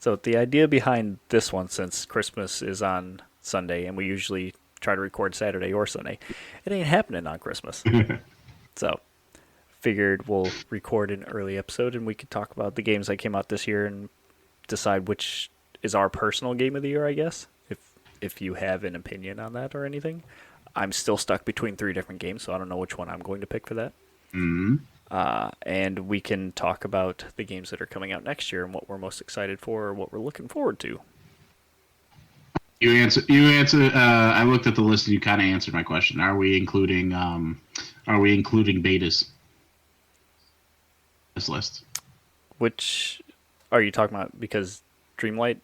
So the idea behind this one, since Christmas is on Sunday and we usually try to record Saturday or Sunday, it ain't happening on Christmas. So figured we'll record an early episode and we could talk about the games that came out this year and decide which is our personal game of the year, I guess. If you have an opinion on that or anything. I'm still stuck between three different games, so I don't know which one I'm going to pick for that. Mm-hmm. And we can talk about the games that are coming out next year and what we're most excited for or what we're looking forward to. You answer. You answer. I looked at the list and you kind of answered my question. Are we including? Are we including betas? This list. Which are you talking about? Because Dreamlight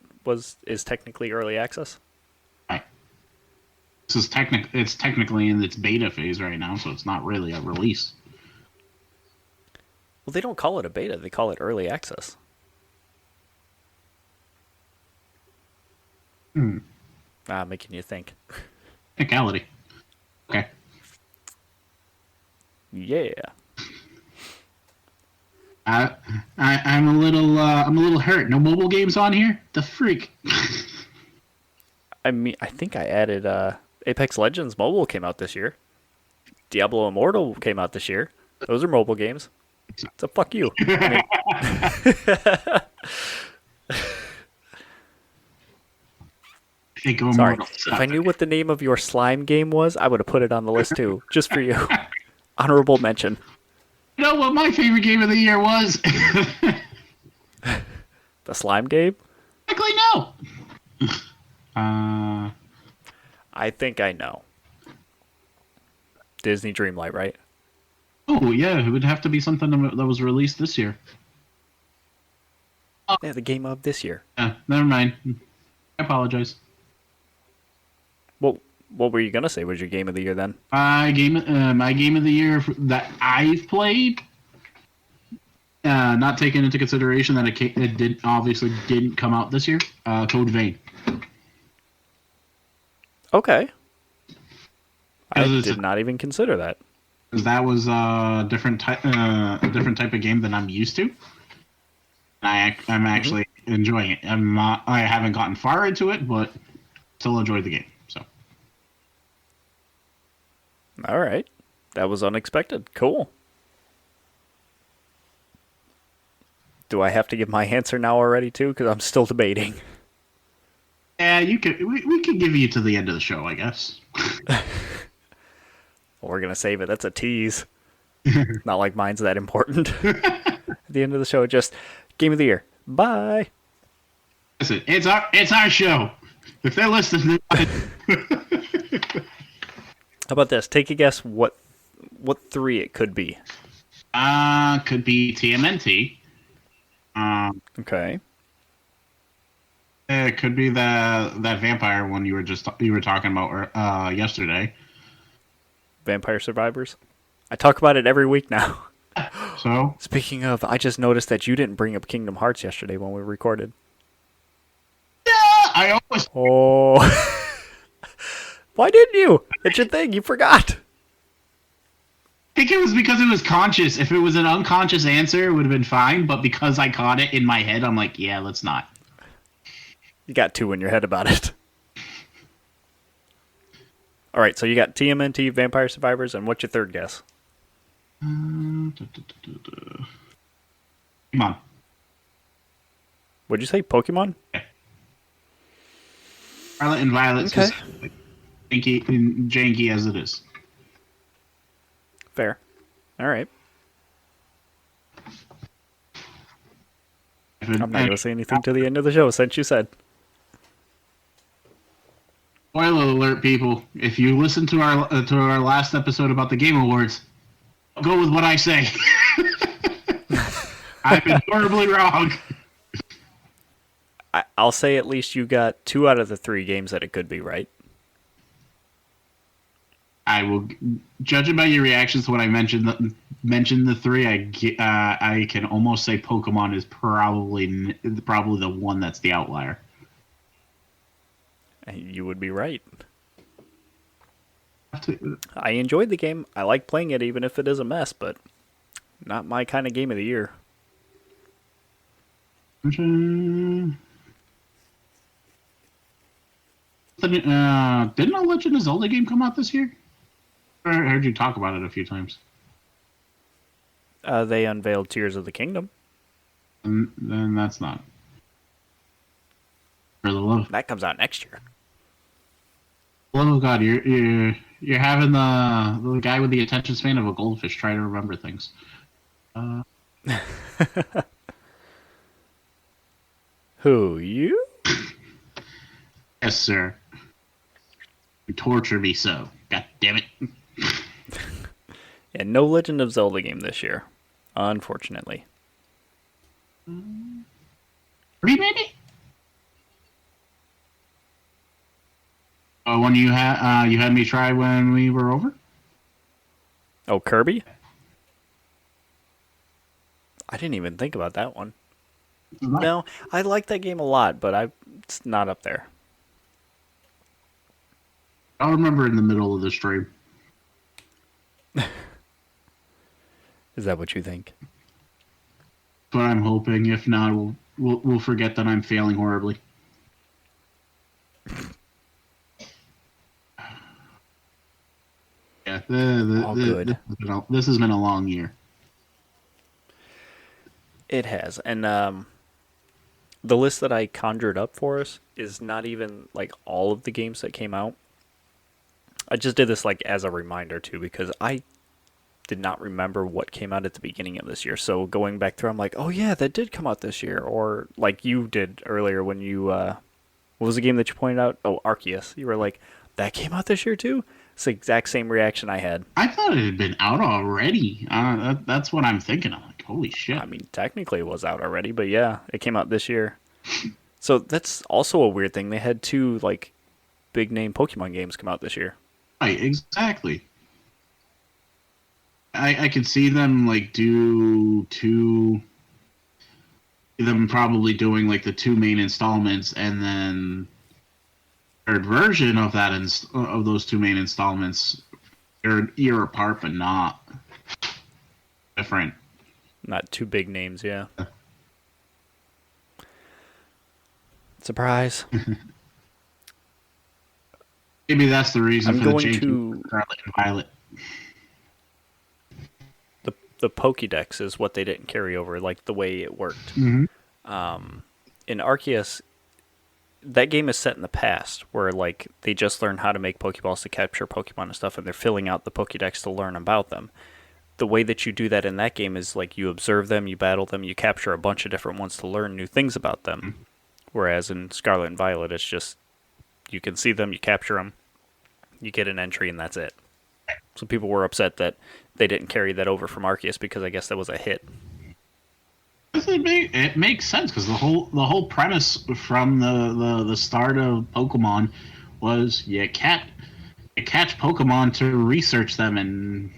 is technically early access. Right. This is It's technically in its beta phase right now, so it's not really a release. Well, they don't call it a beta; they call it early access. Making you think. Technicality. Okay. Yeah. I'm a little hurt. No mobile games on here. The freak. I mean, I think I added Apex Legends Mobile came out this year. Diablo Immortal came out this year. Those are mobile games. So fuck you. Sorry. If I knew what the name of your slime game was, I would have put it on the list too, just for you. Honorable mention. You know what my favorite game of the year was? The slime game? Technically, no. I think I know. Disney Dreamlight, right? Oh yeah, it would have to be something that was released this year. Yeah, the game of this year. Yeah, never mind. I apologize. Well, what were you gonna say was your game of the year then? My game of the year that I've played, not taking into consideration that it obviously didn't come out this year. Code Vein. Okay. I did not even consider that. Because that was a different type of game than I'm used to. I'm actually enjoying it. I haven't gotten far into it, but still enjoyed the game. So. All right. That was unexpected. Cool. Do I have to give my answer now already too? Because I'm still debating. Yeah, you could. We could give you to the end of the show, I guess. Well, we're gonna save it. That's a tease. Not like mine's that important. At the end of the show, just game of the year. Bye. Listen, it's our show. If they're listening, how about this? Take a guess what three it could be. Could be TMNT. Okay. It could be that vampire one you were talking about yesterday. Vampire Survivors. I talk about it every week now. So Speaking of, I just noticed that you didn't bring up Kingdom Hearts yesterday when we recorded. yeah, I always. Oh. Why didn't you? It's your thing. You forgot. I think it was because it was conscious. If it was an unconscious answer, it would have been fine. But because I caught it in my head, I'm like, yeah, let's not. You got two in your head about it. All right, so you got TMNT, Vampire Survivors, and what's your third guess? Come on. What'd you say? Pokemon? Yeah. Scarlet and Violet, Okay. specifically. Janky as it is. Fair. All right. I'm not going to say anything to the end of the show since you said. Spoiler alert, people! If you listen to our last episode about the Game Awards, go with what I say. I've been horribly wrong. I'll say at least you got 2 out of the 3 games that it could be right. I will, judging by your reactions to when I mentioned the 3, I can almost say Pokemon is probably the one that's the outlier. You would be right. I enjoyed the game. I like playing it even if it is a mess, but not my kind of game of the year. Didn't a Legend of Zelda game come out this year? I heard you talk about it a few times. They unveiled Tears of the Kingdom. And then that's not for the love. That comes out next year. Love of God, you're having the guy with the attention span of a goldfish try to remember things. Who, you? Yes, sir. You torture me so. God damn it. And no Legend of Zelda game this year, unfortunately. 3 maybe? One you had me try when we were over? Oh, Kirby? I didn't even think about that one. No, I like that game a lot, but it's not up there. I'll remember in the middle of the stream. Is that what you think? But I'm hoping. If not, we'll forget that I'm failing horribly. Yeah, All good. This has been a long year. It has. And the list that I conjured up for us is not even like all of the games that came out. I just did this like as a reminder too, because I did not remember what came out at the beginning of this year. So going back through, I'm like, oh yeah, that did come out this year. Or like you did earlier when you, what was the game that you pointed out? Oh, Arceus. You were like, that came out this year too? It's the exact same reaction I had. I thought it had been out already. That's what I'm thinking. I'm like, holy shit. I mean, technically it was out already, but yeah, it came out this year. So that's also a weird thing. They had 2 like big name Pokemon games come out this year. Right, exactly. I could see them like do them probably doing like the 2 main installments, and then third version of that of those 2 main installments are a year apart, but not different. Not 2 big names, yeah. Surprise. Maybe that's the reason I'm for the going change to- in Scarlet and Violet. The Pokédex is what they didn't carry over, like the way it worked. Mm-hmm. In Arceus, that game is set in the past, where like they just learned how to make Pokeballs to capture Pokemon and stuff, and they're filling out the Pokédex to learn about them. The way that you do that in that game is like you observe them, you battle them, you capture a bunch of different ones to learn new things about them. Whereas in Scarlet and Violet, it's just you can see them, you capture them, you get an entry, and that's it. So people were upset that they didn't carry that over from Arceus because I guess that was a hit. It makes sense because the whole premise from the start of Pokemon was you catch Pokemon to research them, and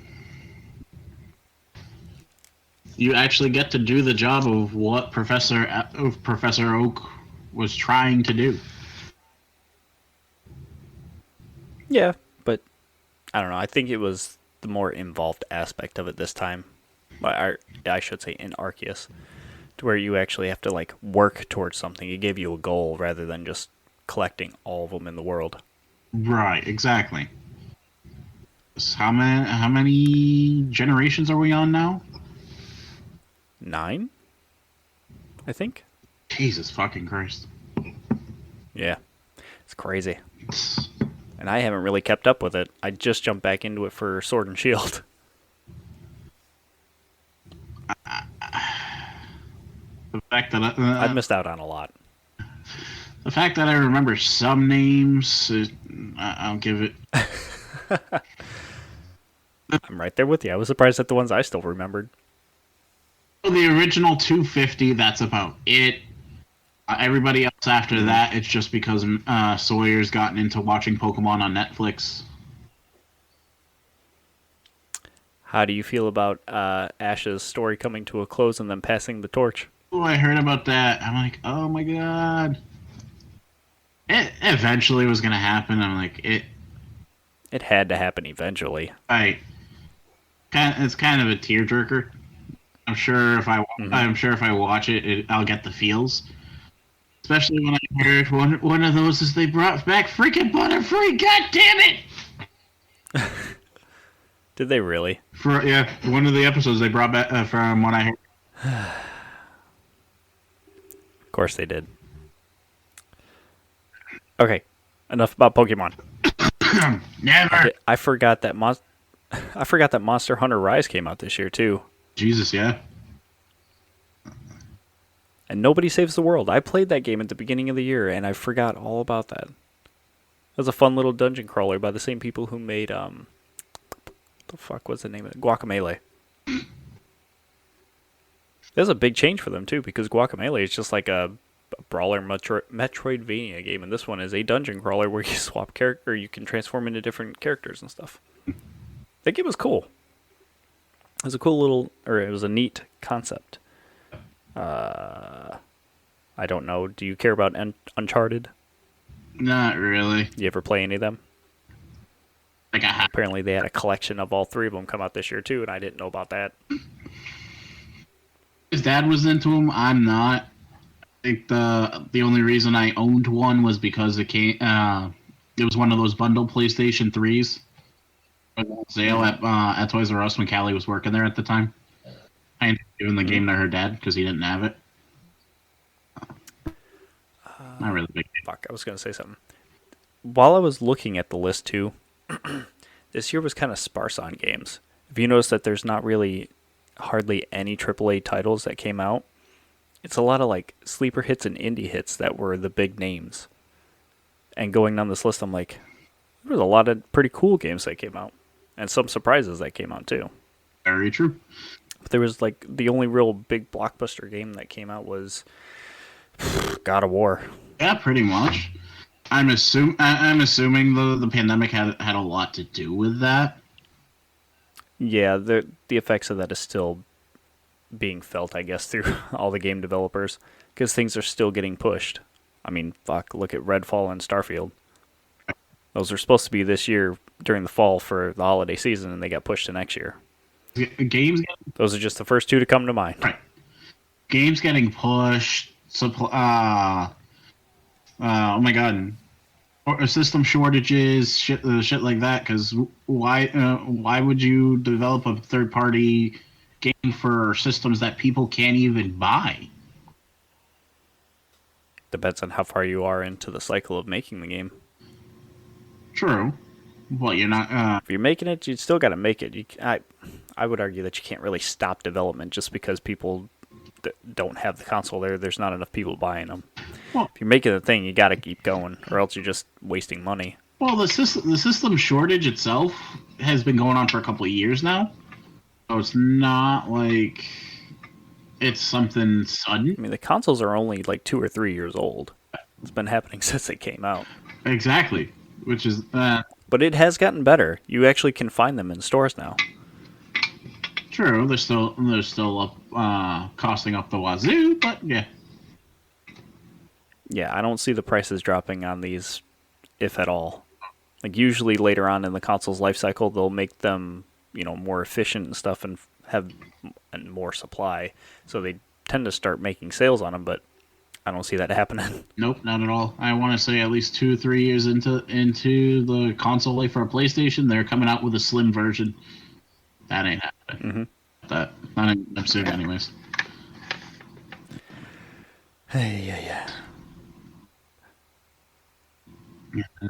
you actually get to do the job of what Professor Oak was trying to do. Yeah, but I don't know. I think it was the more involved aspect of it this time. I should say in Arceus, to where you actually have to like work towards something. It gave you a goal rather than just collecting all of them in the world. Right, exactly. How many generations are we on now? 9, I think. Jesus fucking Christ. Yeah, it's crazy. And I haven't really kept up with it. I just jumped back into it for Sword and Shield. The fact that I've missed out on a lot. the fact that I remember some names, I'll give it. I'm right there with you. I was surprised at the ones I still remembered. The original 250, that's about it. Everybody else after that, it's just because Sawyer's gotten into watching Pokemon on Netflix. How do you feel about Ash's story coming to a close and then passing the torch? Oh, I heard about that. I'm like, oh my god. It eventually was going to happen. I'm like, It had to happen eventually. It's kind of a tearjerker. I'm sure if I watch it, I'll get the feels. Especially when I heard one of those is they brought back freaking Butterfree. God damn it! Did they really? For yeah, one of the episodes they brought back from what I heard. Of course they did. Okay, enough about Pokemon. Never. I forgot that I forgot that Monster Hunter Rise came out this year too, Jesus, yeah. and Nobody Saves the World. I played that game at the beginning of the year, and I forgot all about that. It was a fun little dungeon crawler by the same people who made the fuck was the name of it? Guacamelee. There's a big change for them too, because Guacamelee is just like a brawler Metroidvania game, and this one is a dungeon crawler where you swap character, you can transform into different characters and stuff. That game was cool. It was a cool little, or it was a neat concept. I don't know. Do you care about Uncharted? Not really. You ever play any of them? Like I have. Apparently, they had a collection of all three of them come out this year too, and I didn't know about that. His dad was into him. I'm not. I think the only reason I owned one was because it came. It was one of those bundle PlayStation 3s. On sale at Toys R Us when Callie was working there at the time. I ended up giving the game to her dad because he didn't have it. Not really big. Fuck, I was gonna say something. While I was looking at the list too, this year was kind of sparse on games. If you notice that there's not really hardly any AAA titles that came out, it's a lot of like sleeper hits and indie hits that were the big names. And going down this list, I'm like, there was a lot of pretty cool games that came out, and some surprises that came out too. Very true. But there was like the only real big blockbuster game that came out was God of War. Yeah, pretty much. I'm assuming the pandemic had a lot to do with that. Yeah, the effects of that is still being felt, I guess, through all the game developers, because things are still getting pushed. I mean, fuck, look at Redfall and Starfield. Those are supposed to be this year during the fall for the holiday season, and they got pushed to next year. Games, Those are just the first two to come to mind. right? Games getting pushed. Oh my god, system shortages, shit like that. Because why would you develop a third party game for systems that people can't even buy? Depends on how far you are into the cycle of making the game. True. Well, you're not. If you're making it, you still got to make it. I would argue that you can't really stop development just because people don't have the console there. There's not enough people buying them. Well, If you're making the thing, you got to keep going, or else you're just wasting money. well, the system shortage itself has been going on for a couple of years now, so it's not like it's something sudden. I mean, the consoles are only like 2 or 3 years old. It's been happening since they came out. Exactly, which is But it has gotten better. You actually can find them in stores now. true. They're still up, costing up the wazoo, but yeah. Yeah, I don't see the prices dropping on these, if at all. Like usually later on in the console's life cycle, they'll make them, more efficient and stuff, and have more supply. So they tend to start making sales on them, but I don't see that happening. Nope, not at all. I want to say at least 2-3 years into the console life for a PlayStation, they're coming out with a slim version. That ain't happening. That not anytime soon, anyways. Yeah.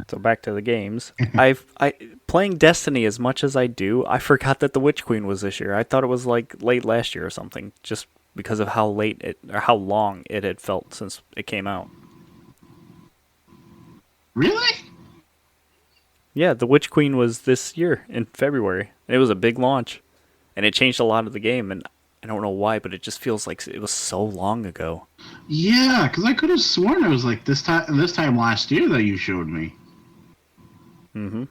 So back to the games. I playing Destiny as much as I do, I forgot that the Witch Queen was this year. I thought it was like late last year or something, just because of how how long it had felt since it came out. Really? Yeah, the Witch Queen was this year in February. It was a big launch, and it changed a lot of the game. And I don't know why, but it just feels like it was so long ago. Yeah, because I could have sworn it was like this time last year that you showed me. Mm-hmm.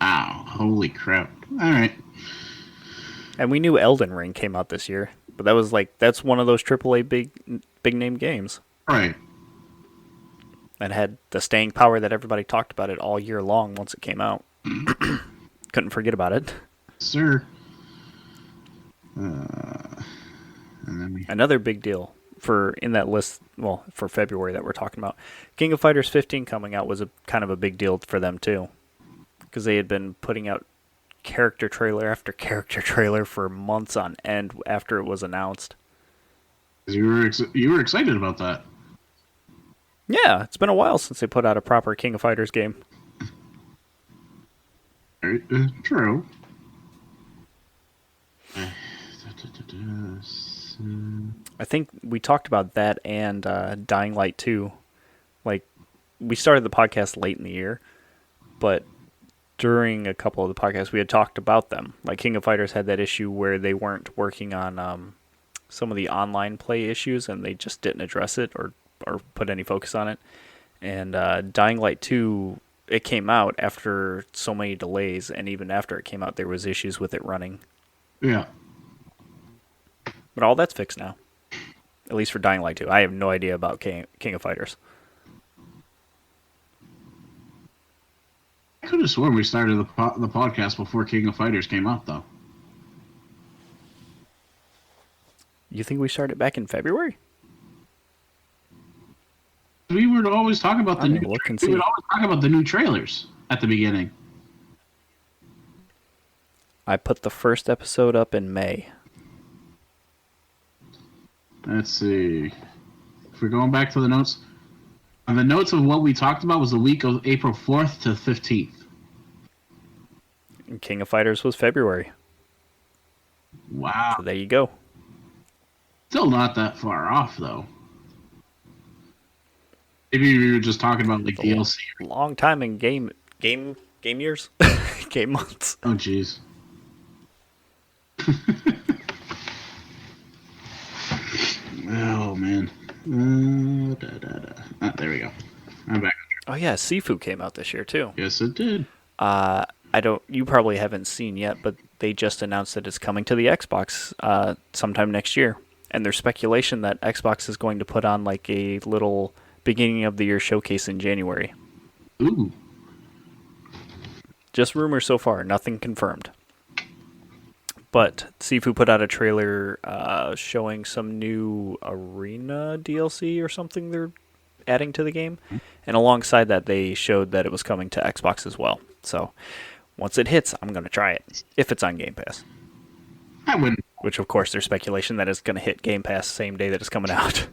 Ow! Holy crap! All right. And we knew Elden Ring came out this year, but that's one of those AAA big name games. Right. And had the staying power that everybody talked about it all year long once it came out. Couldn't forget about it. Sir. And then Another big deal. for in that list, well, for February that we're talking about, King of Fighters 15 coming out was a kind of a big deal for them too, because they had been putting out character trailer after character trailer for months on end after it was announced. You were excited about that. Yeah, it's been a while since they put out a proper King of Fighters game. True. I think we talked about that and Dying Light 2. Like, we started the podcast late in the year, but during a couple of the podcasts, we had talked about them. Like, King of Fighters had that issue where they weren't working on some of the online play issues, and they just didn't address it or put any focus on it. And Dying Light 2, it came out after so many delays, and even after it came out, there was issues with it running. Yeah. But all that's fixed now. At least for Dying Light 2. I have no idea about King of Fighters. I could have sworn we started the podcast before King of Fighters came out, though. You think we started back in February? We would always talk about I'm gonna look and see. we would always talk about the new trailers at the beginning. I put the first episode up in May. Let's see. If we're going back to the notes, the notes of what we talked about was the week of April 4th to 15th. And King of Fighters was February. Wow. So there you go. Still not that far off, though. Maybe we were just talking about like DLC. Long time in game years, game months. Oh, jeez. Oh man. There we go. I'm back. Oh yeah, Sifu came out this year too. Yes, it did. You probably haven't seen yet, but they just announced that it's coming to the Xbox sometime next year. And there's speculation that Xbox is going to put on like a little beginning of the year showcase in January. Ooh. Just rumors so far, nothing confirmed. But Sifu put out a trailer showing some new arena DLC or something they're adding to the game. And alongside that, they showed that it was coming to Xbox as well. So once it hits, I'm going to try it, if it's on Game Pass. I wouldn't. Which, of course, there's speculation that it's going to hit Game Pass same day that it's coming out.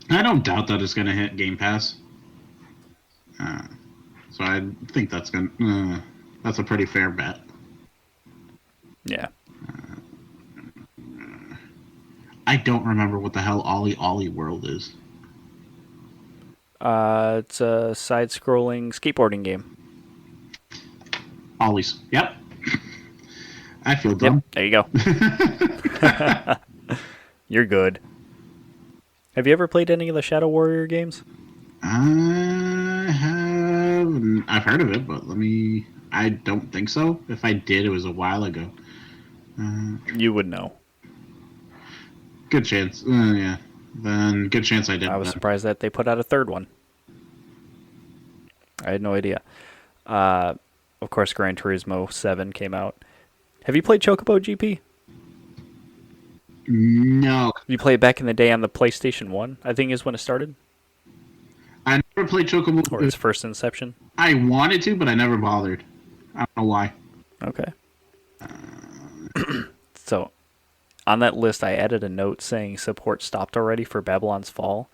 I don't doubt that it's going to hit Game Pass. So I think that's that's a pretty fair bet. Yeah. I don't remember what the hell Ollie World is. It's a side-scrolling skateboarding game. Ollie's. Yep. I feel dumb. Yep, there you go. You're good. Have you ever played any of the Shadow Warrior games? I have. I've heard of it, but I don't think so. If I did, it was a while ago. You would know. Good chance. Yeah. Then good chance I did. I was surprised that they put out a third one. I had no idea. Of course, Gran Turismo 7 came out. Have you played Chocobo GP? No. You played back in the day on the PlayStation 1, I think is when it started? I never played Chocobo. Or its first inception? I wanted to, but I never bothered. I don't know why. Okay. So, on that list, I added a note saying support stopped already for Babylon's Fall.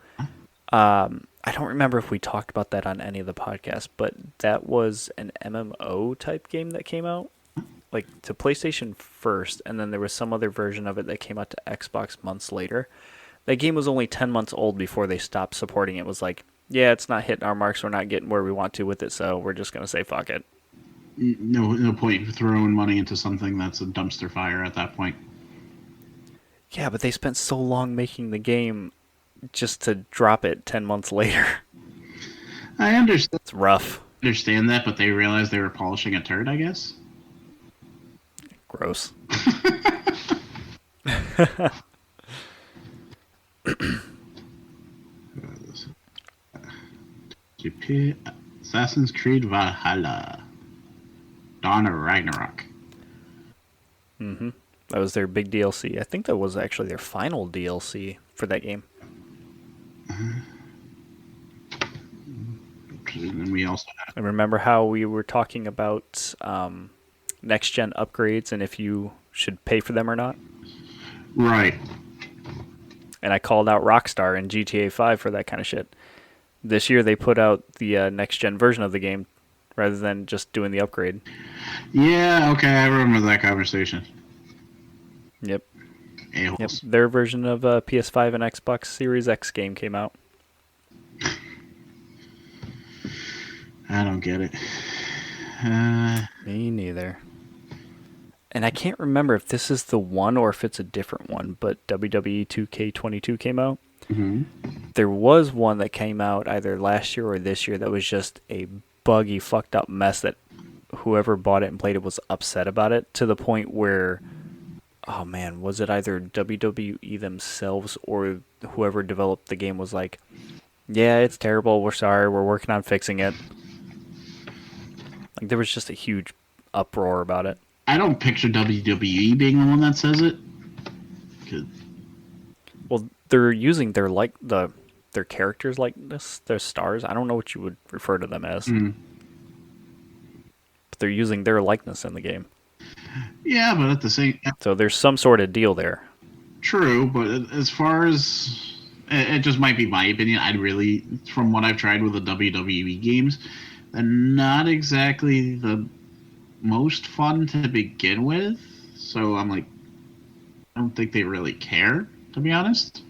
I don't remember if we talked about that on any of the podcasts, but that was an MMO type game that came out, like to PlayStation first, and then there was some other version of it that came out to Xbox months later. That game was only 10 months old before they stopped supporting it. It was like, yeah, it's not hitting our marks, we're not getting where we want to with it, so we're just going to say fuck it. No point throwing money into something that's a dumpster fire at that point. Yeah, but they spent so long making the game just to drop it 10 months later. I understand. It's rough. Understand that, but they realized they were polishing a turd, I guess. Gross. Assassin's Creed Valhalla. Dawn of Ragnarok. Mm-hmm. That was their big DLC. I think that was actually their final DLC for that game. And we also have, And remember how we were talking about next gen upgrades and if you should pay for them or not? right. And I called out Rockstar in GTA 5 for that kind of shit. This year they put out the next gen version of the game rather than just doing the upgrade. Yeah, okay, I remember that conversation. Yep. Yep. A-holes. Their version of PS5 and Xbox Series X game came out. I don't get it. Me neither. And I can't remember if this is the one or if it's a different one, but WWE 2K22 came out. Mhm. There was one that came out either last year or this year that was just a buggy, fucked up mess that whoever bought it and played it was upset about it to the point where, oh man, was it either WWE themselves or whoever developed the game was like, yeah, it's terrible, we're sorry, we're working on fixing it. Like there was just a huge uproar about it. I don't picture WWE being the one that says it. 'Cause- Well, they're using their characters likeness, their stars. I don't know what you would refer to them as. Mm. But they're using their likeness in the game. Yeah, but at the same So there's some sort of deal there. true, but as far as it just might be my opinion, I'd really, from what I've tried with the WWE games, they're not exactly the most fun to begin with. So I'm like, I don't think they really care, to be honest.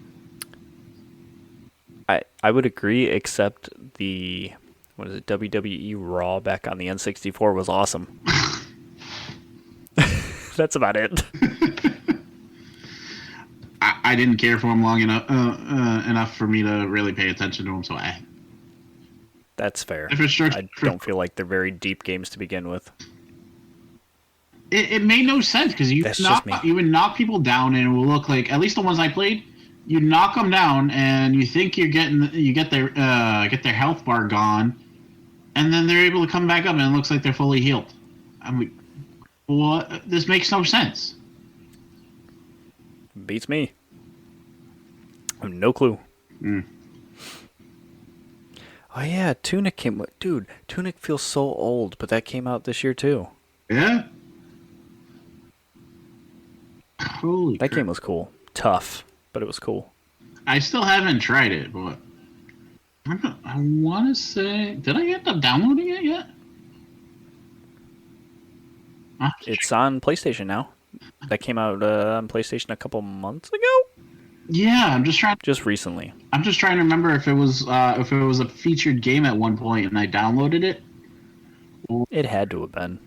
I would agree, except the what is it, WWE Raw back on the N64 was awesome. That's about it. I didn't care for them long enough for me to really pay attention to them. So That's fair. if it's I don't feel like they're very deep games to begin with. it made no sense because That's just me. you would knock people down and it will look like, at least the ones I played, you knock them down and you think you get their health bar gone, and then they're able to come back up and it looks like they're fully healed. I'm like, what? This makes no sense. Beats me. I have no clue. Mm. Oh yeah, Tunic came with... Dude, Tunic feels so old, but that came out this year too. Yeah. Holy That crap. game was cool. Tough, but it was cool. I still haven't tried it, but I want to say, did I end up downloading it yet? It's on PlayStation now. That came out on PlayStation a couple months ago? Yeah, Just recently. I'm just trying to remember if it was a featured game at one point and I downloaded it. It had to have been.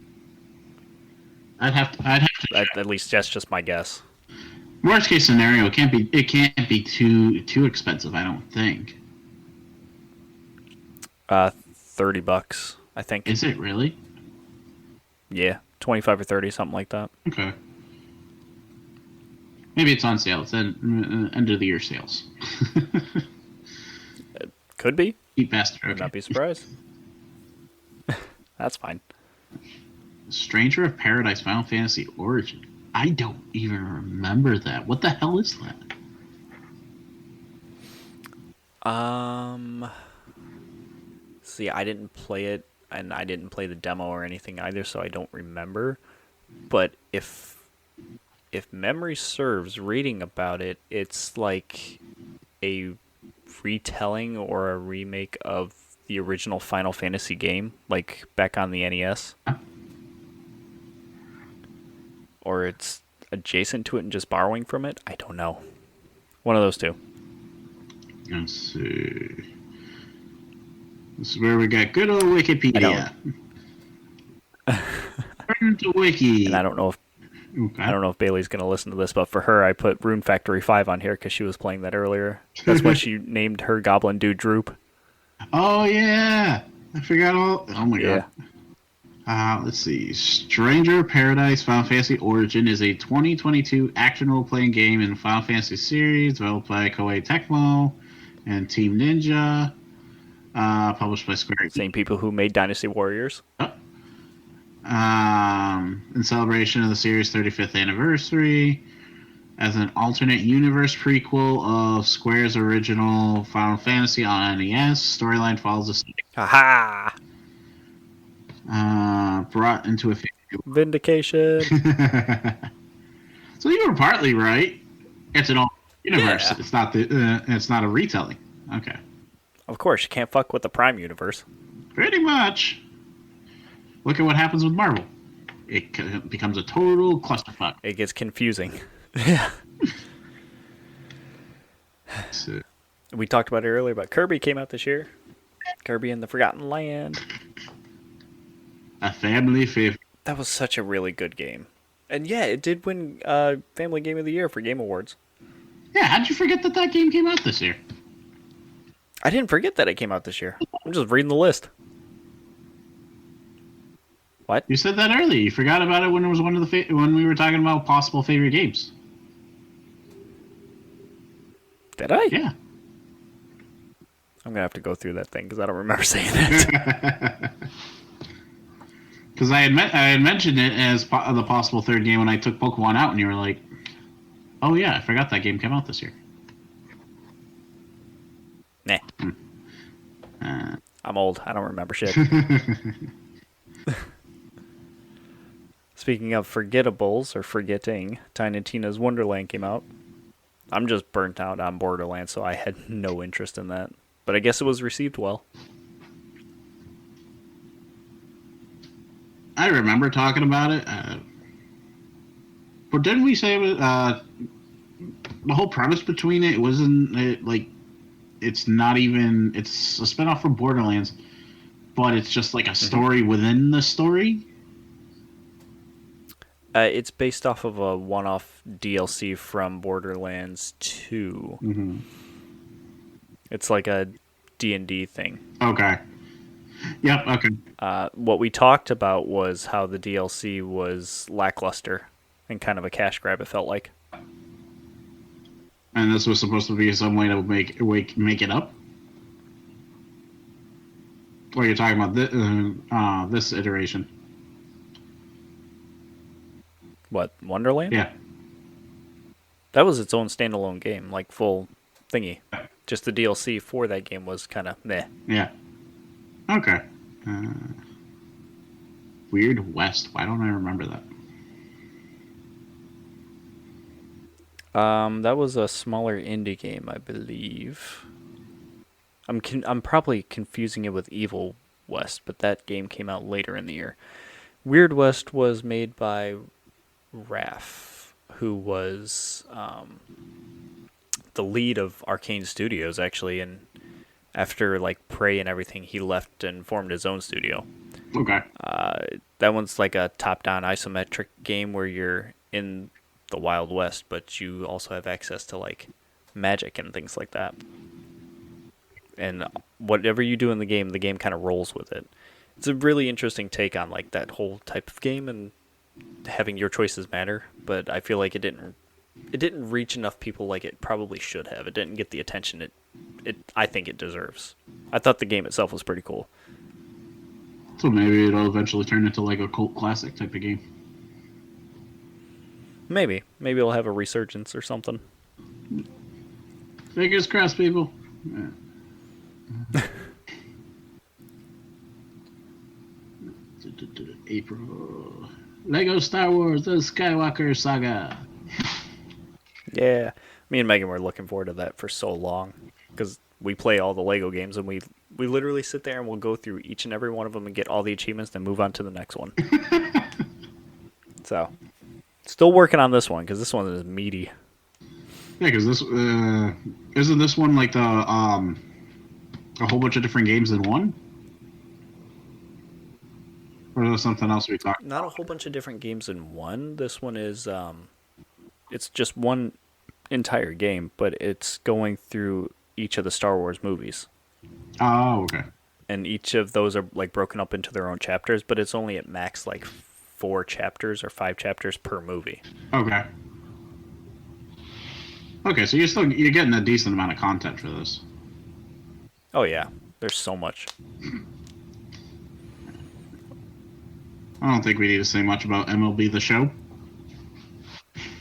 I'd have to. At least that's just my guess. Worst case scenario, it can't be too expensive. I don't think. $30, I think. Is it really? Yeah, 25 or 30, something like that. Okay. Maybe it's on sale. It's end of the year sales. Could be. Cheap bastard. Would Okay. not be surprised. That's fine. Stranger of Paradise Final Fantasy Origin. I don't even remember that. What the hell is that? See, I didn't play it, and I didn't play the demo or anything either, so I don't remember. But if memory serves, reading about it, it's like a retelling or a remake of the original Final Fantasy game, like back on the NES. Or it's adjacent to it and just borrowing from it. I don't know. One of those two. Let's see. This is where we got good old Wikipedia. Turn to Wiki. And I don't know if Okay. Bailey's gonna listen to this, but for her, I put Rune Factory 5 on here because she was playing that earlier. That's when she named her Goblin Dude Droop. Oh yeah, I forgot all. Oh my Yeah. god. Let's see. Stranger of Paradise Final Fantasy Origin is a 2022 action role-playing game in the Final Fantasy series developed by Koei Tecmo and Team Ninja. Published by Square Enix. Same people who made Dynasty Warriors. In celebration of the series' 35th anniversary. as an alternate universe prequel of Square's original Final Fantasy on NES. Storyline follows the Haha! brought into a. Vindication. So you were partly right. It's an alternate universe. Yeah. It's not the. It's not a retelling. Okay. Of course, you can't fuck with the Prime universe. Pretty much. Look at what happens with Marvel. It becomes a total clusterfuck. It gets confusing. Yeah. So, We talked about it earlier, but Kirby came out this year. Kirby and the Forgotten Land. a family favorite. That was such a really good game. And yeah, it did win Family Game of the Year for Game Awards. Yeah, how'd you forget that game came out this year? I didn't forget that it came out this year. I'm just reading the list. What? You said that earlier. You forgot about it when it was one of the when we were talking about possible favorite games. Did I? Yeah. I'm gonna have to go through that thing because I don't remember saying it. Because I had mentioned it as the possible third game when I took Pokemon out, and you were like, "Oh yeah, I forgot that game came out this year." Nah. Uh, I'm old. I don't remember shit. Speaking of forgettables or forgetting, Tiny Tina's Wonderland came out. I'm just burnt out on Borderlands, so I had no interest in that. But I guess it was received well. I remember talking about it, but didn't we say it was, the whole premise between it wasn't like it's not even it's a spinoff from Borderlands, but it's just like a story within the story. It's based off of a one-off DLC from Borderlands 2. Mm-hmm. It's like a D&D thing. Okay. Yep. Okay. What we talked about was how the DLC was lackluster and kind of a cash grab, it felt like. And this was supposed to be some way to make it up. Or you're talking about this iteration? What, Wonderland? Yeah. That was its own standalone game, like full thingy. Just the DLC for that game was kind of meh. Yeah. Okay. Weird West. Why don't I remember that? That was a smaller indie game, I believe. I'm probably confusing it with Evil West, but that game came out later in the year. Weird West was made by Raph, who was the lead of Arcane Studios, actually, and after like Prey and everything, he left and formed his own studio. Okay. That one's like a top-down isometric game where you're in the Wild West, but you also have access to like magic and things like that. And whatever you do in the game kind of rolls with it. It's a really interesting take on like that whole type of game and having your choices matter, but I feel like it didn't reach enough people like it probably should have. It didn't get the attention it I think it deserves. I thought the game itself was pretty cool. So maybe it'll eventually turn into like a cult classic type of game. Maybe it'll have a resurgence or something. Fingers crossed, people. Yeah. April. Lego Star Wars: The Skywalker Saga. Yeah, me and Megan were looking forward to that for so long because we play all the Lego games and we literally sit there and we'll go through each and every one of them and get all the achievements, then move on to the next one. So, still working on this one because this one is meaty. Yeah, because this isn't this one like the a whole bunch of different games in one, or is there something else we talked? Not a whole bunch of different games in one. This one is it's just one entire game, but it's going through each of the Star Wars movies. Oh, okay. And each of those are like broken up into their own chapters, but it's only at max like 4 chapters or 5 chapters per movie. Okay. Okay, so you're getting a decent amount of content for this. Oh yeah, there's so much. I don't think we need to say much about MLB The Show.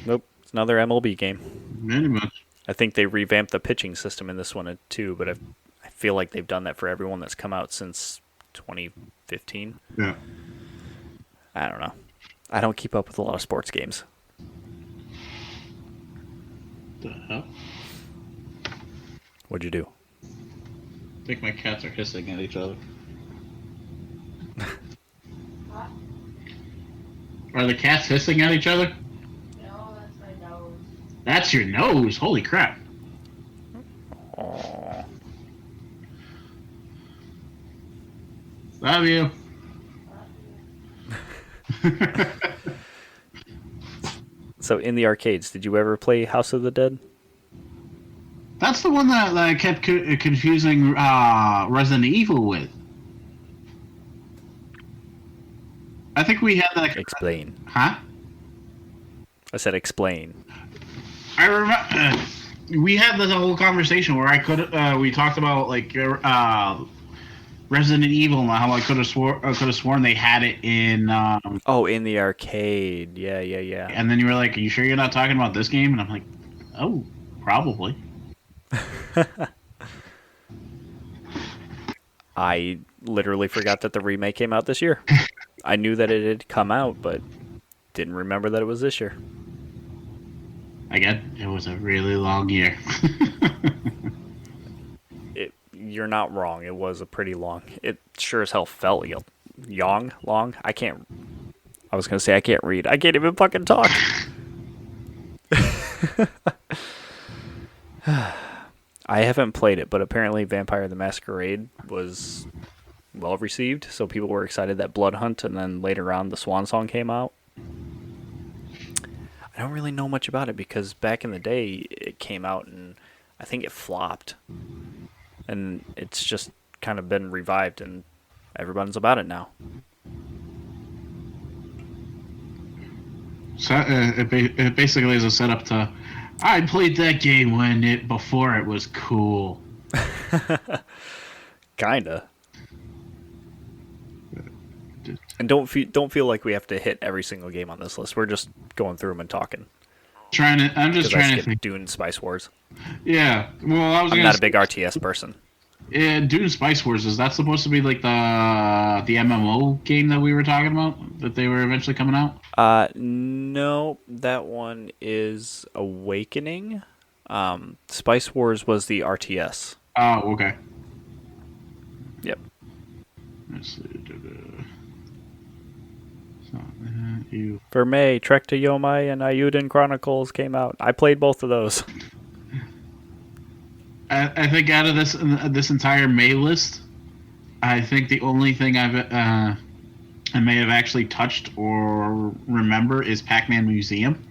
Nope, it's another MLB game. Very much. I think they revamped the pitching system in this one too, but I feel like they've done that for everyone that's come out since 2015. Yeah. I don't know. I don't keep up with a lot of sports games. The hell? What'd you do? I think my cats are hissing at each other. What? Are the cats hissing at each other? No, that's my nose. That's your nose. Holy crap. Aww. Love you. So in the arcades, did you ever play House of the Dead? That's the one that I kept confusing Resident Evil with. I think we had that. Explain. Huh? I said explain. I remember we had this whole conversation where I could we talked about like Resident Evil and how I could have sworn they had it in. Oh, in the arcade. Yeah. And then you were like, "Are you sure you're not talking about this game?" And I'm like, "Oh, probably." I literally forgot that the remake came out this year. I knew that it had come out, but didn't remember that it was this year. Again, it was a really long year. You're not wrong. It was a pretty long. It sure as hell felt long. I can't. I was gonna say I can't read. I can't even fucking talk. I haven't played it, but apparently Vampire the Masquerade was well received, so people were excited that Blood Hunt and then later on the Swan Song came out. I don't really know much about it because back in the day it came out and I think it flopped. And it's just kind of been revived and everyone's about it now. So it basically is a setup to. I played that game before it was cool. Kinda. And don't feel like we have to hit every single game on this list. We're just going through them and talking. I'm just trying to think. Dune Spice Wars. Yeah. Well, I'm not a big RTS person. Yeah, Dune Spice Wars, is that supposed to be like the MMO game that we were talking about? That they were eventually coming out? No, that one is Awakening. Spice Wars was the RTS. Oh, okay. Yep. Let's see. You. For May, Trek to Yomai and Ayuden Chronicles came out. I played both of those. I think out of this entire May list, I think the only thing I may have actually touched or remember is Pac-Man Museum,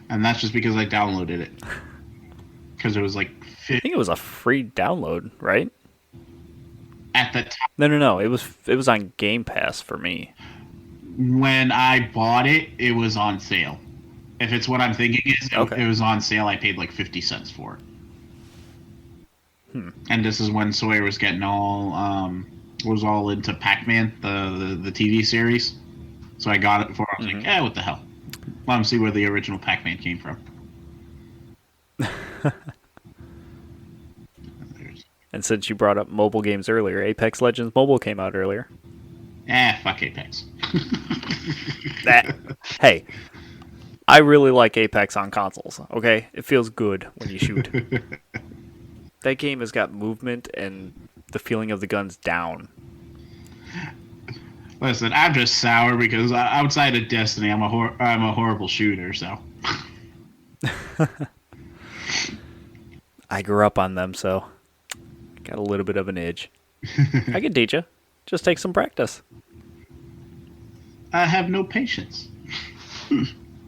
and that's just because I downloaded it because it was like. I think it was a free download, right? At the time. No. It was on Game Pass for me. When I bought it, it was on sale. If it's what I'm thinking is, Okay. It was on sale. I paid like 50 cents for it. And this is when Sawyer was getting was all into Pac-Man, the TV series. So I got it before. I was like, what the hell? Let him see where the original Pac-Man came from. And since you brought up mobile games earlier, Apex Legends Mobile came out earlier. Fuck Apex. Hey, I really like Apex on consoles, okay? It feels good when you shoot. That game has got movement and the feeling of the guns down. Listen, I'm just sour because outside of Destiny, I'm a horrible shooter, so. I grew up on them, so got a little bit of an edge. I can teach you. Just take some practice. I have no patience.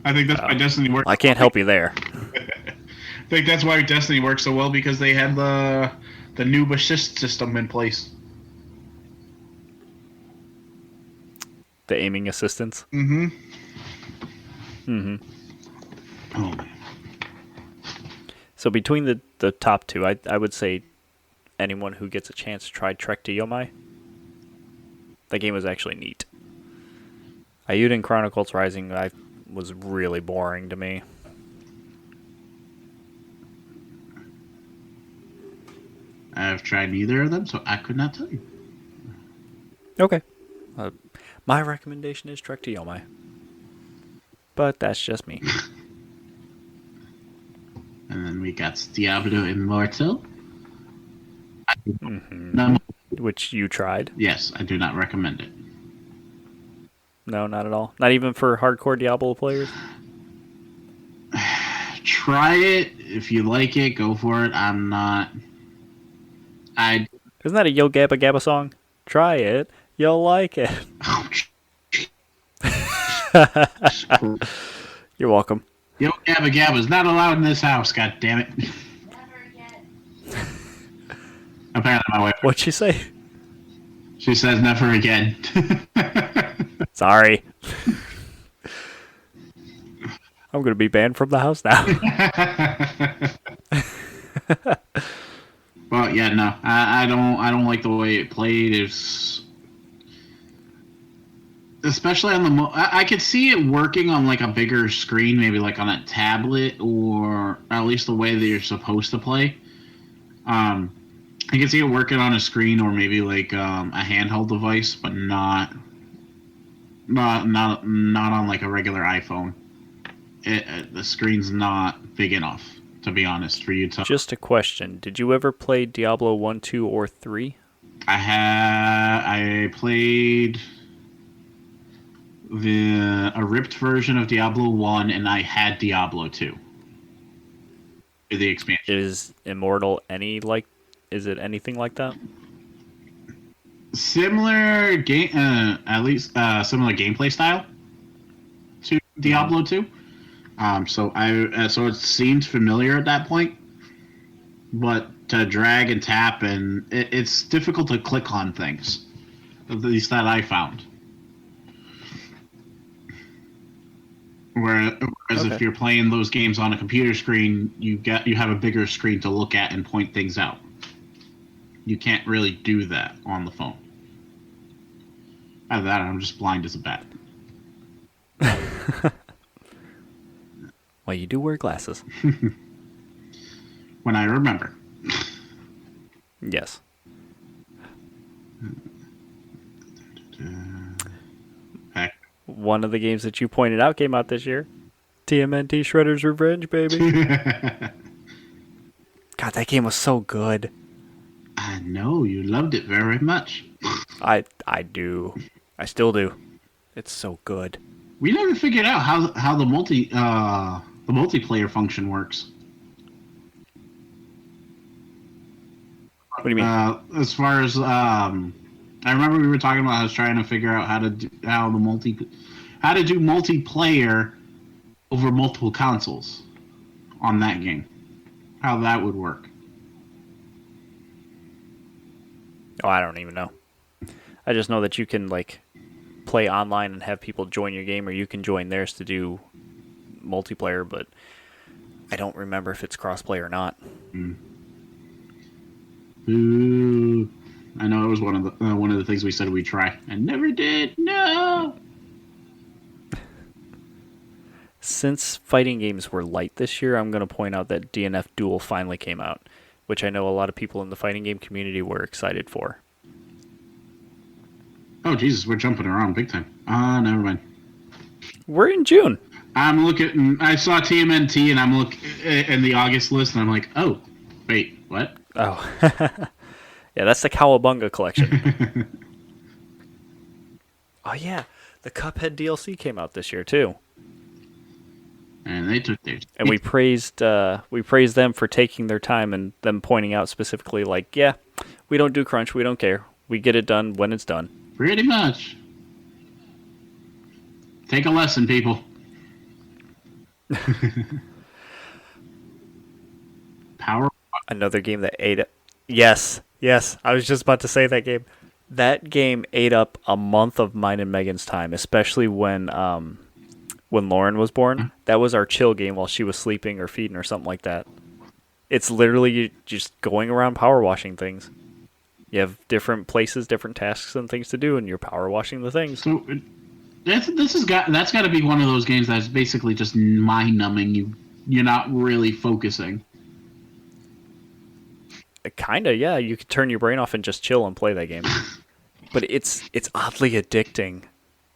I think that's why Destiny works. I can't help you there. I think that's why Destiny works so well because they had the noob assist system in place. The aiming assistance. Oh man. So between the top two, I would say anyone who gets a chance to try Trek to Yomai. That game was actually neat. Ayuden Chronicles Rising was really boring to me. I've tried neither of them, so I could not tell you. Okay. My recommendation is Trek to Yomai. But that's just me. And then we got Diablo Immortal. Mm-hmm. Which you tried. Yes, I do not recommend it. No, not at all. Not even for hardcore Diablo players. Try it. If you like it, go for it. I'm not. Isn't that a Yo Gabba Gabba song? Try it. You'll like it. You're welcome. Yo, Gabba Gabba is not allowed in this house, god damn it. Never again. Apparently my wife. What'd she say? She says never again. Sorry. I'm going to be banned from the house now. Well, yeah, no. I don't like the way it played. It's especially on the I could see it working on like a bigger screen, maybe like on a tablet, or at least the way that you're supposed to play. I can see it working on a screen or maybe like a handheld device, but not on like a regular iPhone. The screen's not big enough, to be honest, for you to. Just a question. Did you ever play Diablo 1, 2, or 3? I played a ripped version of Diablo 1, and I had Diablo 2. The expansion. Is Immortal is it anything like that? Similar game, at least similar gameplay style to Diablo 2. So it seemed familiar at that point, but to drag and tap and it's difficult to click on things. At least that I found. Whereas if you're playing those games on a computer screen, you have a bigger screen to look at and point things out. You can't really do that on the phone. Either that, or I'm just blind as a bat. Well, you do wear glasses. When I remember. Yes. Heck. One of the games that you pointed out came out this year. TMNT Shredder's Revenge, baby. God, that game was so good. I know, you loved it very much. I do. I still do. It's so good. We never figured out how the multiplayer function works. What do you mean? As far as I remember, we were talking about. I was trying to figure out how to do multiplayer over multiple consoles on that game. How that would work. Oh, I don't even know. I just know that you can like play online and have people join your game, or you can join theirs to do multiplayer, but I don't remember if it's crossplay or not. Ooh, I know it was one of the things we said we'd try and never did. No. Since fighting games were light this year, I'm going to point out that DNF Duel finally came out, which I know a lot of people in the fighting game community were excited for. Oh, Jesus, we're jumping around big time. Never mind. We're in June. I'm looking. I saw TMNT, and I'm looking in the August list, and I'm like, oh, wait, what? Oh. Yeah, that's the Cowabunga collection. Oh, yeah. The Cuphead DLC came out this year, too. And they took theirs. And we praised them for taking their time and them pointing out specifically, like, yeah, we don't do crunch, we don't care. We get it done when it's done. Pretty much. Take a lesson, people. Power. Another game that ate up. Yes, I was just about to say that game. That game ate up a month of mine and Megan's time, especially when Lauren was born. That was our chill game while she was sleeping or feeding or something like that. It's literally just going around power washing things. You have different places, different tasks and things to do, and you're power washing the things. So that's got to be one of those games that's basically just mind numbing. You're not really focusing. Kinda, yeah. You could turn your brain off and just chill and play that game. But it's oddly addicting,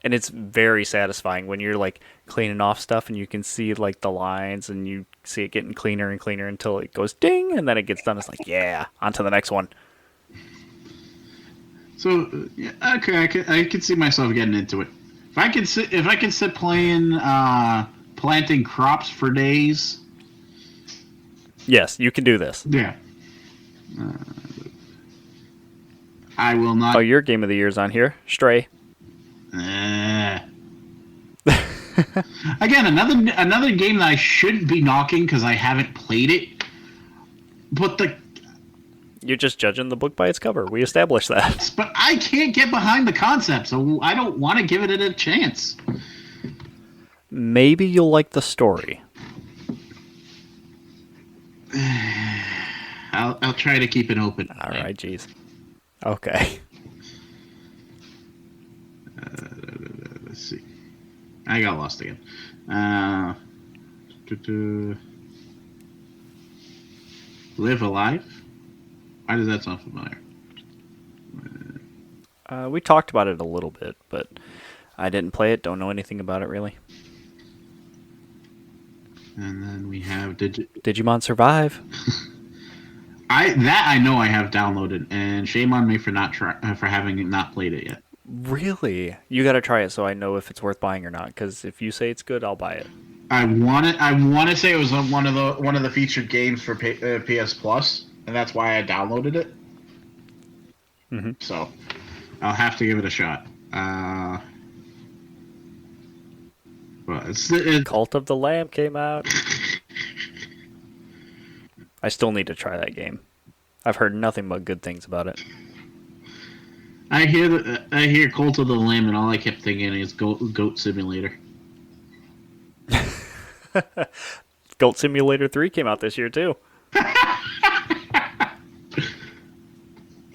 and it's very satisfying when you're like cleaning off stuff and you can see like the lines and you see it getting cleaner and cleaner until it goes ding and then it gets done. It's like, yeah, on to the next one. So yeah, okay, I could see myself getting into it. If I could sit playing planting crops for days. Yes, you can do this. Yeah. I will not. Oh, your game of the year's on here, Stray. Again, another game that I shouldn't be knocking because I haven't played it. But You're just judging the book by its cover. We established that. but I can't get behind the concept, so I don't want to give it a chance. Maybe you'll like the story. I'll try to keep it open. All right, jeez. Okay. Let's see. I got lost again. Live Alive? Why does that sound familiar? We talked about it a little bit, but I didn't play it. Don't know anything about it really. And then we have Digimon Survive. I know I have downloaded, and shame on me for for having not played it yet. Really? You got to try it so I know if it's worth buying or not. Because if you say it's good, I'll buy it. I want to say it was one of the featured games for PS Plus, and that's why I downloaded it. Mm-hmm. So I'll have to give it a shot. But it's Cult of the Lamb came out. I still need to try that game. I've heard nothing but good things about it. I hear Cult of the Lamb, and all I kept thinking is Goat Simulator. Goat Simulator 3 came out this year too.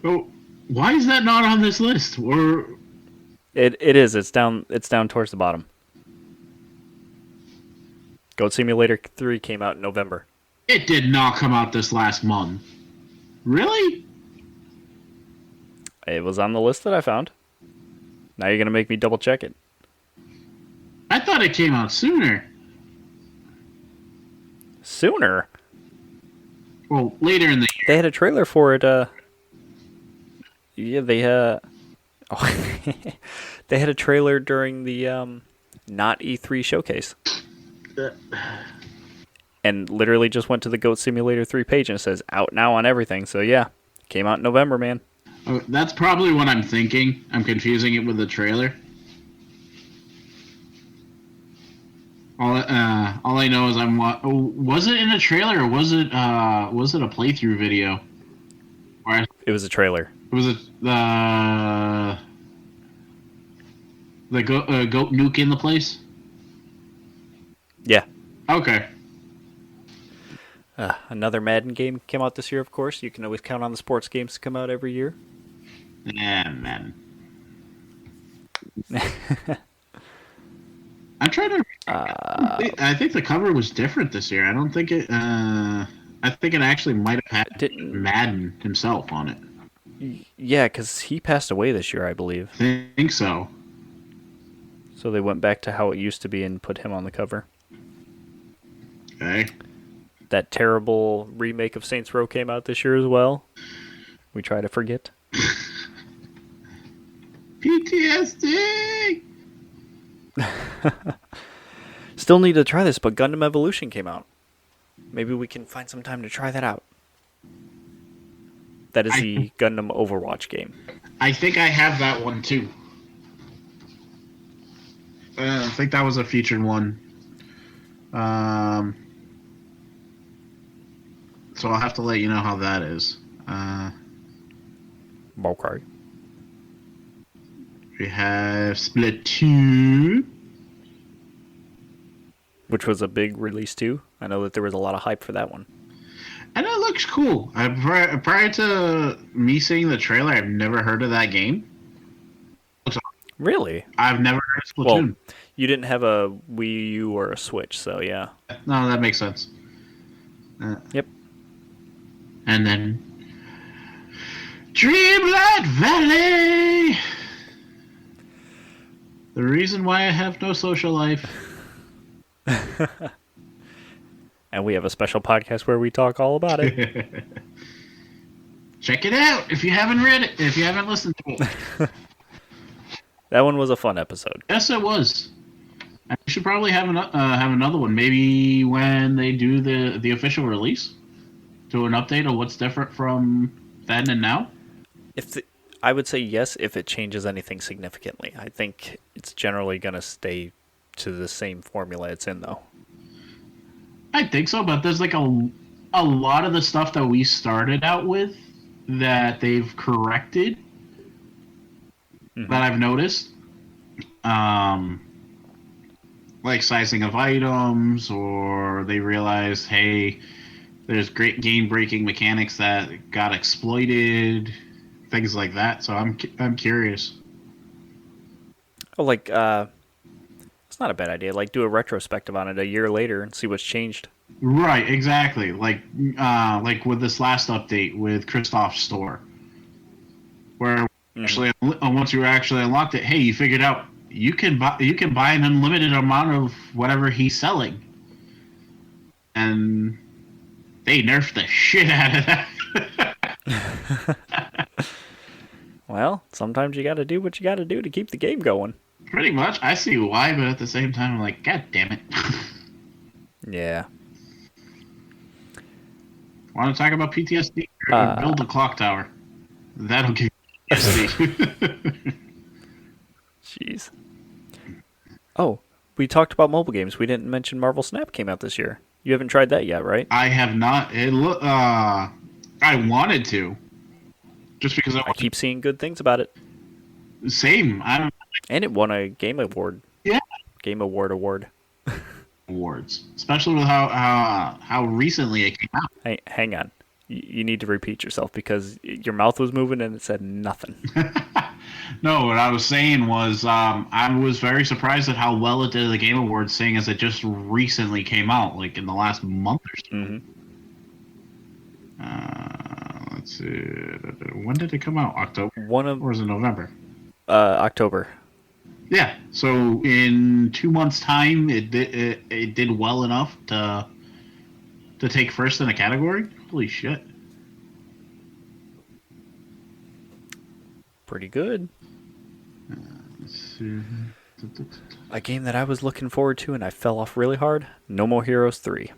Oh, why is that not on this list? Or It is. It's down towards the bottom. Goat Simulator 3 came out in November. it did not come out this last month. Really? It was on the list that I found. Now you're gonna make me double check it. I thought it came out sooner. Sooner? Well, later in the year. They had a trailer for it. Yeah, they oh, they had a trailer during the not E3 showcase, and literally just went to the Goat Simulator 3 page and it says out now on everything. So yeah, came out in November, man. Oh, that's probably what I'm thinking. I'm confusing it with the trailer. All I know is was it in a trailer or was it a playthrough video? Or It was a trailer. was it the goat nuke in the place? Yeah. Okay. Another Madden game came out this year, of course. You can always count on the sports games to come out every year. Yeah, man. I'm trying to. I think the cover was different this year. I don't think it. I think it actually might have had Madden himself on it. Yeah, because he passed away this year, I believe. I think so. So they went back to how it used to be and put him on the cover. Okay. That terrible remake of Saints Row came out this year as well. We try to forget. PTSD. Still need to try this, but Gundam Evolution came out. Maybe we can find some time to try that out. That is the Gundam Overwatch game. I think I have that one too. I think that was a featured one. So I'll have to let you know how that is. Okay. We have Splatoon. Which was a big release too. I know that there was a lot of hype for that one. And it looks cool. Prior to me seeing the trailer, I've never heard of that game. Really? I've never heard of Splatoon. Well, you didn't have a Wii U or a Switch, so yeah. No, that makes sense. Yep. And then Dreamlight Valley. The reason why I have no social life. And we have a special podcast where we talk all about it. Check it out if you haven't read it. If you haven't listened to it. That one was a fun episode. Yes, it was. And we should probably have another one. Maybe when they do the official release, do an update of what's different from then and now. I would say yes if it changes anything significantly. I think it's generally going to stay to the same formula it's in, though. I think so, but there's like a lot of the stuff that we started out with that they've corrected that I've noticed. Like sizing of items, or they realized, hey, there's great game-breaking mechanics that got exploited, things like that. So I'm curious. Oh, like, it's not a bad idea. Like, do a retrospective on it a year later and see what's changed. Right, exactly. Like with this last update with Kristoff's store, where actually once you actually unlocked it, hey, you figured out you can buy an unlimited amount of whatever he's selling, and they nerfed the shit out of that. Well, sometimes you got to do what you got to do to keep the game going. Pretty much, I see why, but at the same time, I'm like, God damn it. Yeah. Want to talk about PTSD? Build a clock tower. That'll give you PTSD. Jeez. Oh, we talked about mobile games. We didn't mention Marvel Snap came out this year. You haven't tried that yet, right? I have not. I wanted to, just because I keep seeing good things about it. Same. And it won a Game Award. Yeah. Game Award. Awards, especially with how recently it came out. Hey, hang on. You need to repeat yourself because your mouth was moving and it said nothing. No, what I was saying was I was very surprised at how well it did at the Game Awards, seeing as it just recently came out, like in the last month or so. Let's see. When did it come out? October? Or was it November? October. Yeah. So in 2 months' time, it did well enough to take first in a category. Holy shit! Pretty good. Let's see. A game that I was looking forward to and I fell off really hard. No More Heroes 3.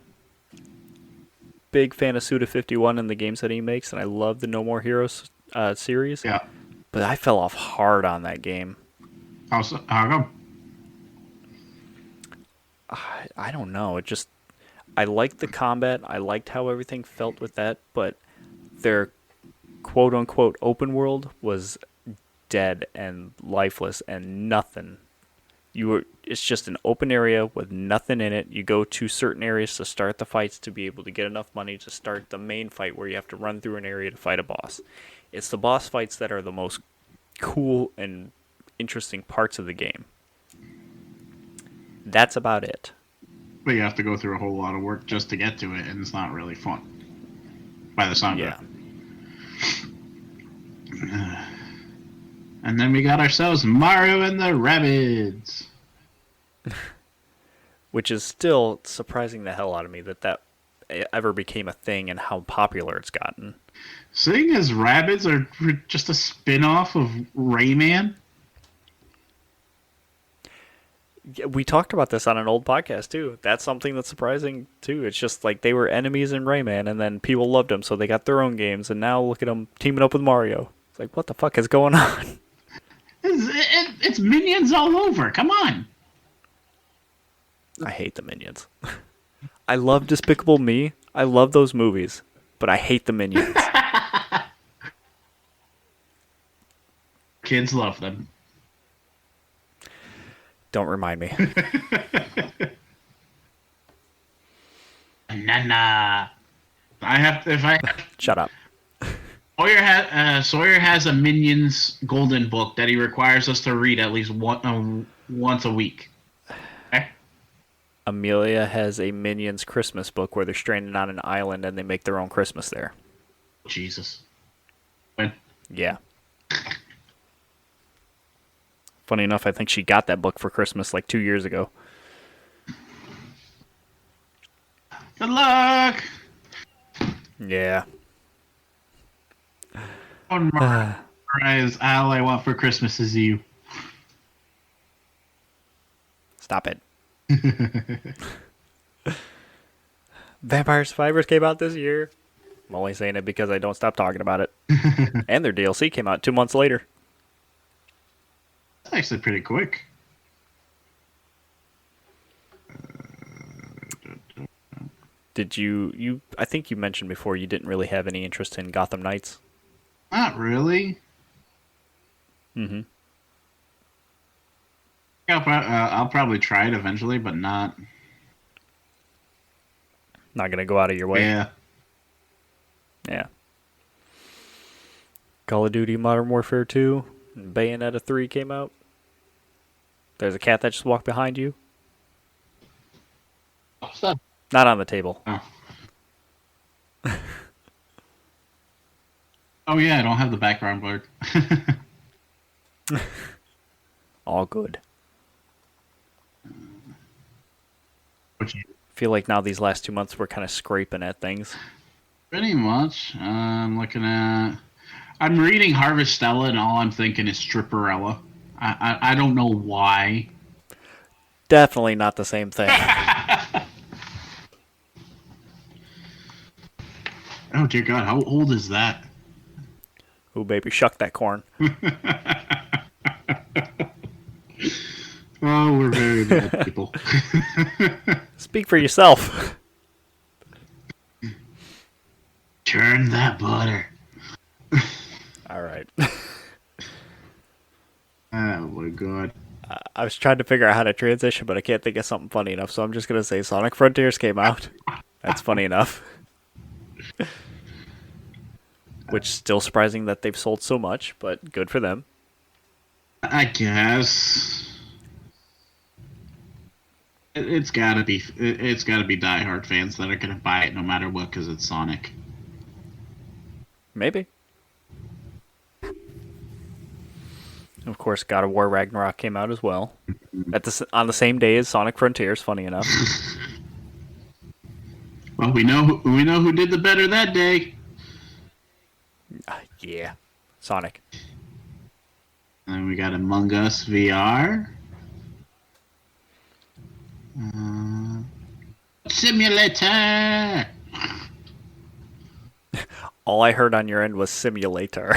Big fan of Suda51 and the games that he makes, and I love the No More Heroes series. Yeah. But I fell off hard on that game. How come? I don't know. I liked the combat. I liked how everything felt with that, but their quote unquote open world was dead and lifeless and nothing. It's just an open area with nothing in it. You go to certain areas to start the fights to be able to get enough money to start the main fight where you have to run through an area to fight a boss. It's the boss fights that are the most cool and interesting parts of the game. That's about it. But you have to go through a whole lot of work just to get to it, and it's not really fun. By the sound of it. And then we got ourselves Mario and the Rabbids. Which is still surprising the hell out of me that ever became a thing and how popular it's gotten. Seeing as Rabbids are just a spin-off of Rayman. We talked about this on an old podcast, too. That's something that's surprising, too. It's just like they were enemies in Rayman, and then people loved them, so they got their own games, and now look at them teaming up with Mario. It's like, what the fuck is going on? It's Minions all over. Come on. I hate the Minions. I love Despicable Me. I love those movies, but I hate the Minions. Kids love them. Don't remind me. Nah. Shut up. Sawyer has a Minions golden book that he requires us to read at least once a week. Okay? Amelia has a Minions Christmas book where they're stranded on an island and they make their own Christmas there. Jesus. When? Yeah. Funny enough, I think she got that book for Christmas like 2 years ago. Good luck. Yeah. On Mariah's all I want for Christmas is you. Stop it. Vampire Survivors came out this year. I'm only saying it because I don't stop talking about it. And their DLC came out 2 months later. That's actually pretty quick. Did you I think you mentioned before you didn't really have any interest in Gotham Knights. Not really. Mm-hmm. I'll probably try it eventually, but not. Not gonna go out of your way. Yeah. Yeah. Call of Duty Modern Warfare 2, and Bayonetta 3 came out. There's a cat that just walked behind you. What's up? Not on the table. Oh. Oh yeah, I don't have the background blurred. All good. Which Feel like now these last 2 months we're kind of scraping at things. pretty much. I'm looking at. I'm reading Harvestella, and all I'm thinking is Stripperella. I don't know why. Definitely not the same thing. Oh dear God, how old is that? Ooh, baby, shuck that corn. Oh, we're very bad people. Speak for yourself. Churn that butter. All right. Oh my God. I was trying to figure out how to transition, but I can't think of something funny enough, so I'm just going to say Sonic Frontiers came out. That's funny enough. Which is still surprising that they've sold so much, but good for them. I guess it's gotta be diehard fans that are gonna buy it no matter what because it's Sonic. Maybe. Of course, God of War Ragnarok came out as well. On the same day as Sonic Frontiers, funny enough. Well, we know who did the better that day. Yeah. Sonic. And we got Among Us VR. Simulator. All I heard on your end was simulator.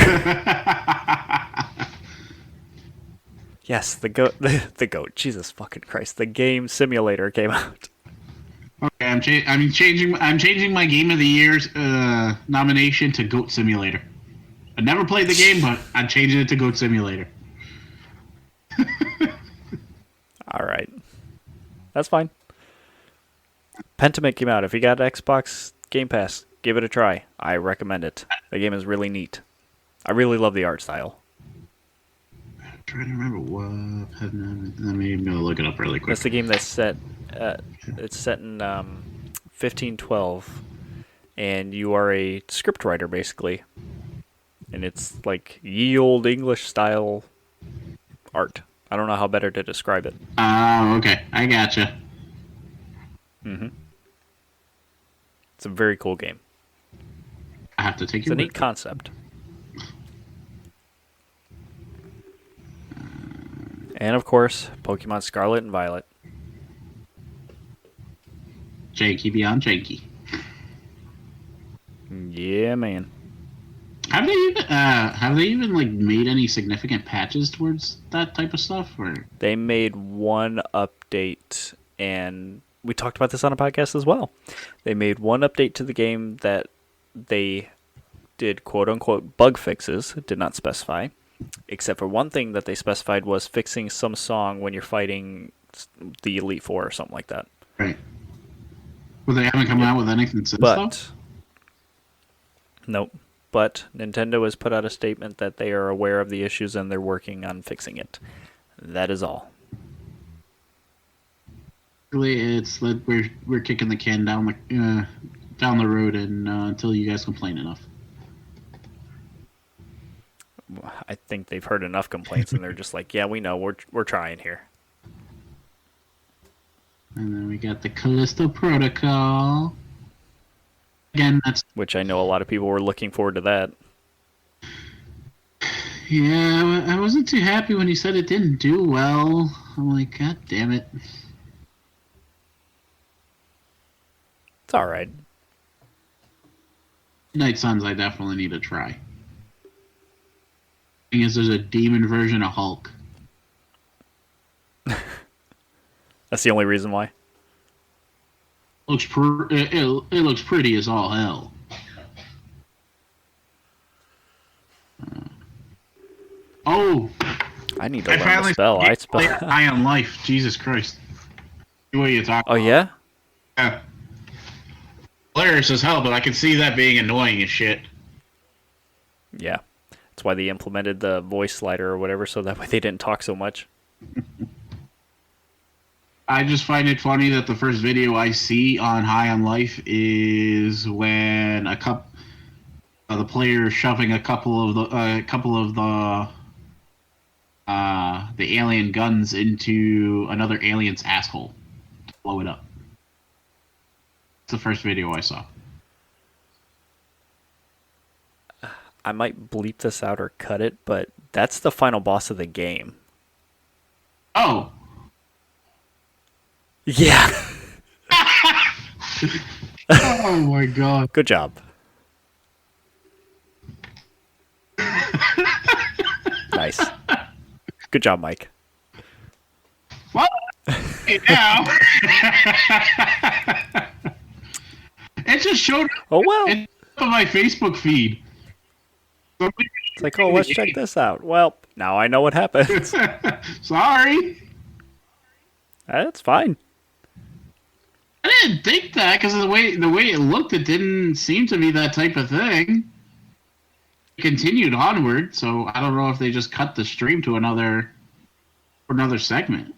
Yes, the goat. The goat. Jesus fucking Christ! The game Simulator came out. Okay, I'm changing my Game of the Year's nomination to Goat Simulator. I never played the game, but I'm changing it to Goat Simulator. All right, that's fine. Pentiment came out. If you got Xbox Game Pass, give it a try. I recommend it. The game is really neat. I really love the art style. I'm trying to remember what. Let me look it up really quick. That's the game that's set. It's set in 1512, and you are a scriptwriter basically, and it's like ye old English style art. I don't know how better to describe it. Oh, okay. I gotcha. Mm-hmm. It's a very cool game. I have to take It's your a neat word. concept. And of course, Pokemon Scarlet and Violet. Janky beyond janky. Yeah, man. Have they even like made any significant patches towards that type of stuff? Or They made one update, and we talked about this on a podcast as well. They made one update to the game that they did quote-unquote bug fixes, did not specify, except for one thing that they specified was fixing some song when you're fighting the Elite Four or something like that. right? Well, they haven't come out with anything since, But nope. But Nintendo has put out a statement that they are aware of the issues and they're working on fixing it. That is all. though. Really, it's that we're kicking the can down the road and until you guys complain enough. I think they've heard enough complaints, and they're just like, yeah, we know, we're trying here. And then we got the Callisto Protocol. Again, that's Which I know a lot of people were looking forward to that. yeah. I wasn't too happy when he said it didn't do well. I'm like, God damn it. It's all right. Midnight Suns, I definitely need to try. Thing is, there's a demon version of Hulk. That's the only reason why. It looks pretty as all hell. Oh, I need to I learn finally to spell. I play spell. High on Life. Jesus Christ. The way you talk. Oh yeah. Yeah. Hilarious as hell, but I can see that being annoying as shit. Yeah. That's why they implemented the voice slider or whatever, so that way they didn't talk so much. I just find it funny that the first video I see on High on Life is when the player shoving a couple of the alien guns into another alien's asshole to blow it up. It's the first video I saw. I might bleep this out or cut it, but that's the final boss of the game. Oh, Yeah. oh my god! Good job. Nice. Good job, Mike. Well, hey, now it just showed Oh well. up on my Facebook feed. Somebody- It's like, oh, let's check this out. Well, now I know what happened. Sorry. That's fine. I didn't think that because the way it looked, it didn't seem to be that type of thing. It continued onward, so I don't know if they just cut the stream to another segment.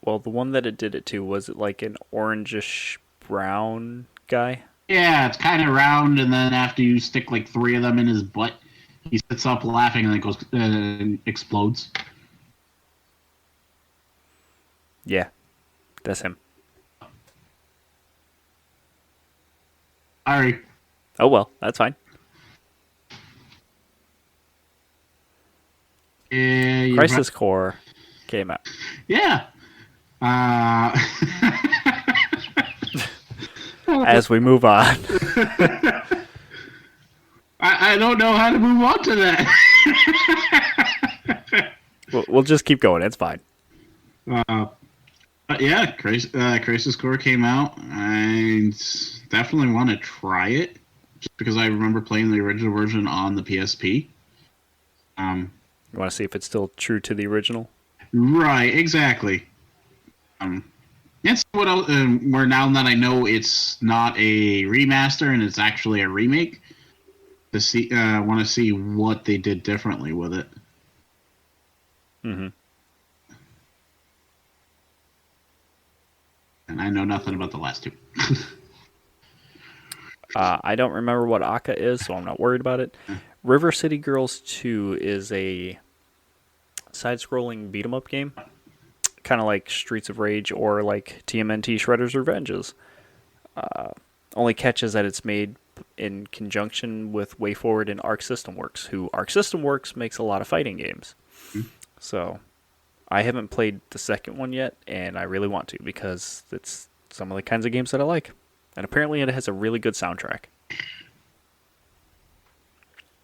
Well, the one that it did it to, was it like an orangish brown guy? Yeah, it's kind of round, and then after you stick like 3 of them in his butt, he sits up laughing and then goes explodes. Yeah. That's him. Sorry. Oh well, that's fine. Yeah, you're Crisis Core came out. Yeah. As we move on. I don't know how to move on to that. We'll just keep going. It's fine. But yeah, Crisis Core came out. I definitely want to try it, just because I remember playing the original version on the PSP. You want to see if it's still true to the original? Right, exactly. That's what else, where now that I know it's not a remaster and it's actually a remake, to see, want to see what they did differently with it. Mm-hmm. And I know nothing about the last two. I don't remember what Aka is, so I'm not worried about it. River City Girls 2 is a side-scrolling beat-em-up game, kind of like Streets of Rage or like TMNT Shredder's Revenges. Only catch is that it's made in conjunction with WayForward and Arc System Works, who Arc System Works makes a lot of fighting games. So I haven't played the second one yet, and I really want to because it's some of the kinds of games that I like. And apparently it has a really good soundtrack.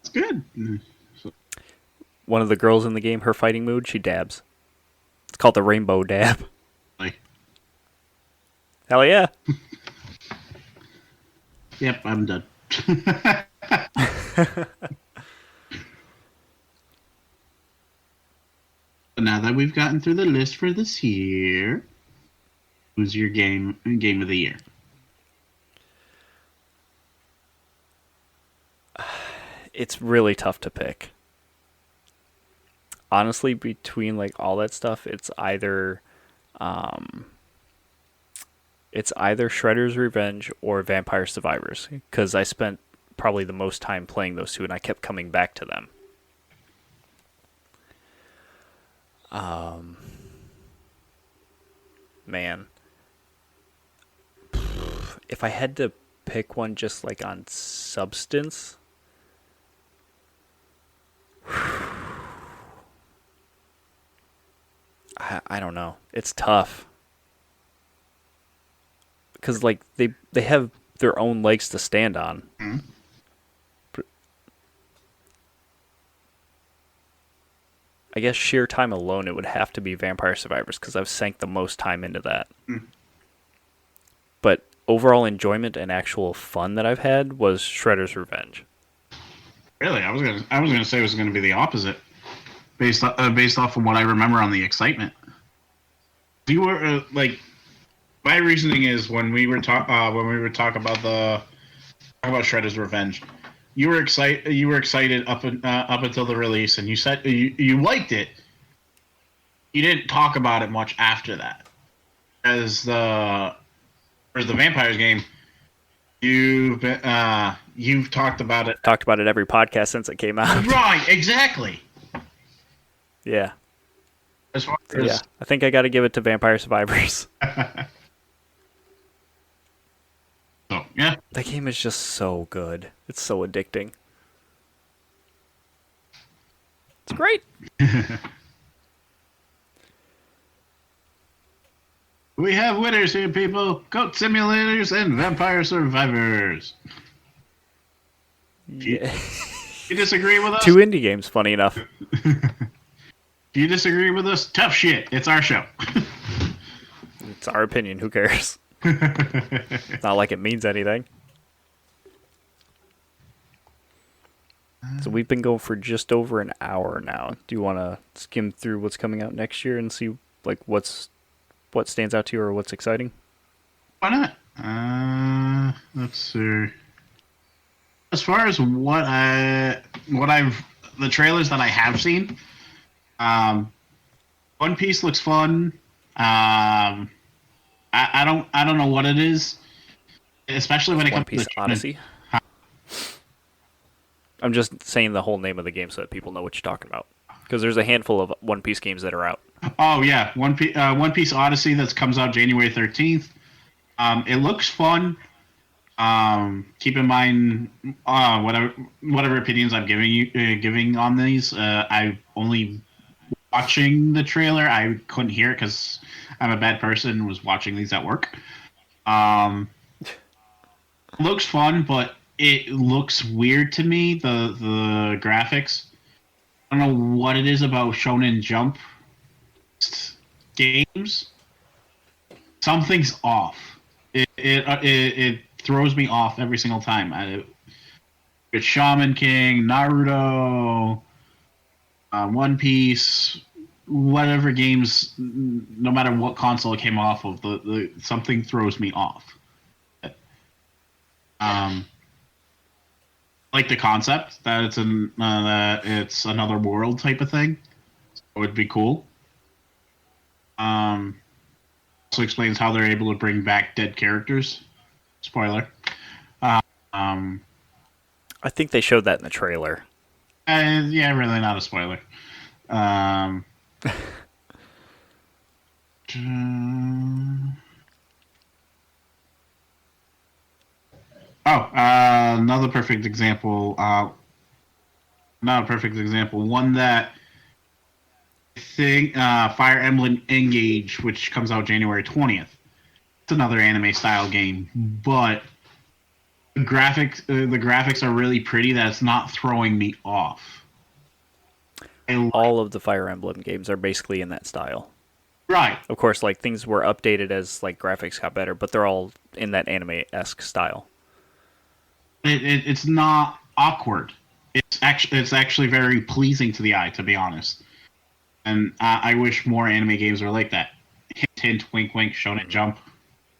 It's good. One of the girls in the game, her fighting mood, she dabs. It's called the Rainbow Dab. Like, Hell yeah. yep, I'm done. Now that we've gotten through the list for this year, who's your game of the year? It's really tough to pick. Honestly, between like all that stuff, it's either Shredder's Revenge or Vampire Survivors, because I spent probably the most time playing those two, and I kept coming back to them. Man, if I had to pick one just like on substance, I don't know. It's tough because like they have their own legs to stand on. Mhm. I guess sheer time alone, it would have to be Vampire Survivors because I've sank the most time into that. Mm. But overall enjoyment and actual fun that I've had was Shredder's Revenge. Really, I was gonna say it was gonna be the opposite, based off of what I remember on the excitement. You were like, my reasoning is when we were talking about Shredder's Revenge, you were excited up until the release, and you said you liked it. You didn't talk about it much after that. As the Vampires game, you've talked about it. Talked about it every podcast since it came out. Right, exactly. Yeah. As far So, yeah. as I think I got to give it to Vampire Survivors. so, yeah. That game is just so good. It's so addicting. It's great. We have winners here, people. Goat Simulators and Vampire Survivors. Yeah. You disagree with us? Two indie games, funny enough. Do you disagree with us? Tough shit. It's our show. It's our opinion. Who cares? It's not like it means anything. So we've been going for just over an hour now. Do you want to skim through what's coming out next year and see like what stands out to you or what's exciting? Why not? Let's see. As far as the trailers that I have seen, One Piece looks fun. I don't know what it is, especially when it One comes Piece to Odyssey. I'm just saying the whole name of the game so that people know what you're talking about. Because there's a handful of One Piece games that are out. Oh yeah, One Piece Odyssey that comes out January 13th. It looks fun. Keep in mind, whatever opinions I'm giving on these, I only watching the trailer. I couldn't hear it because I'm a bad person and was watching these at work. Looks fun, but it looks weird to me. The graphics. I don't know what it is about Shonen Jump games. Something's off. It throws me off every single time. It's Shaman King, Naruto, One Piece, whatever games, no matter what console it came off of, the something throws me off. Like the concept that it's another world type of thing. So it would be cool. Also explains how they're able to bring back dead characters. Spoiler. I think they showed that in the trailer. Yeah, really not a spoiler. Another perfect example. Not a perfect example. One that I think Fire Emblem Engage, which comes out January 20th. It's another anime style game, but the graphics are really pretty. That it's not throwing me off. All of the Fire Emblem games are basically in that style. Right. Of course, like things were updated as like graphics got better, but they're all in that anime-esque style. It's not awkward. It's actually very pleasing to the eye, to be honest. And I wish more anime games were like that. Hint, hint, wink, wink, Shonen Jump.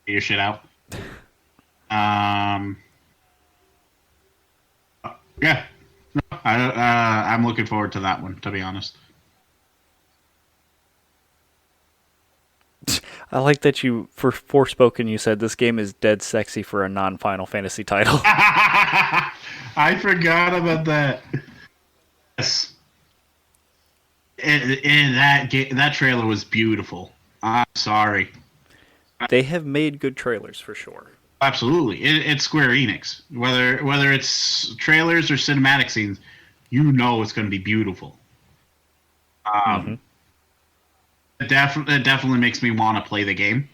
Get your shit out. Yeah. I'm looking forward to that one, to be honest. I like that you, for Forspoken, you said this game is dead sexy for a non-Final Fantasy title. I forgot about that. Yes. And that trailer was beautiful. I'm sorry. They have made good trailers for sure. Absolutely, it's Square Enix. Whether it's trailers or cinematic scenes, you know it's going to be beautiful. Mhm. It definitely makes me want to play the game.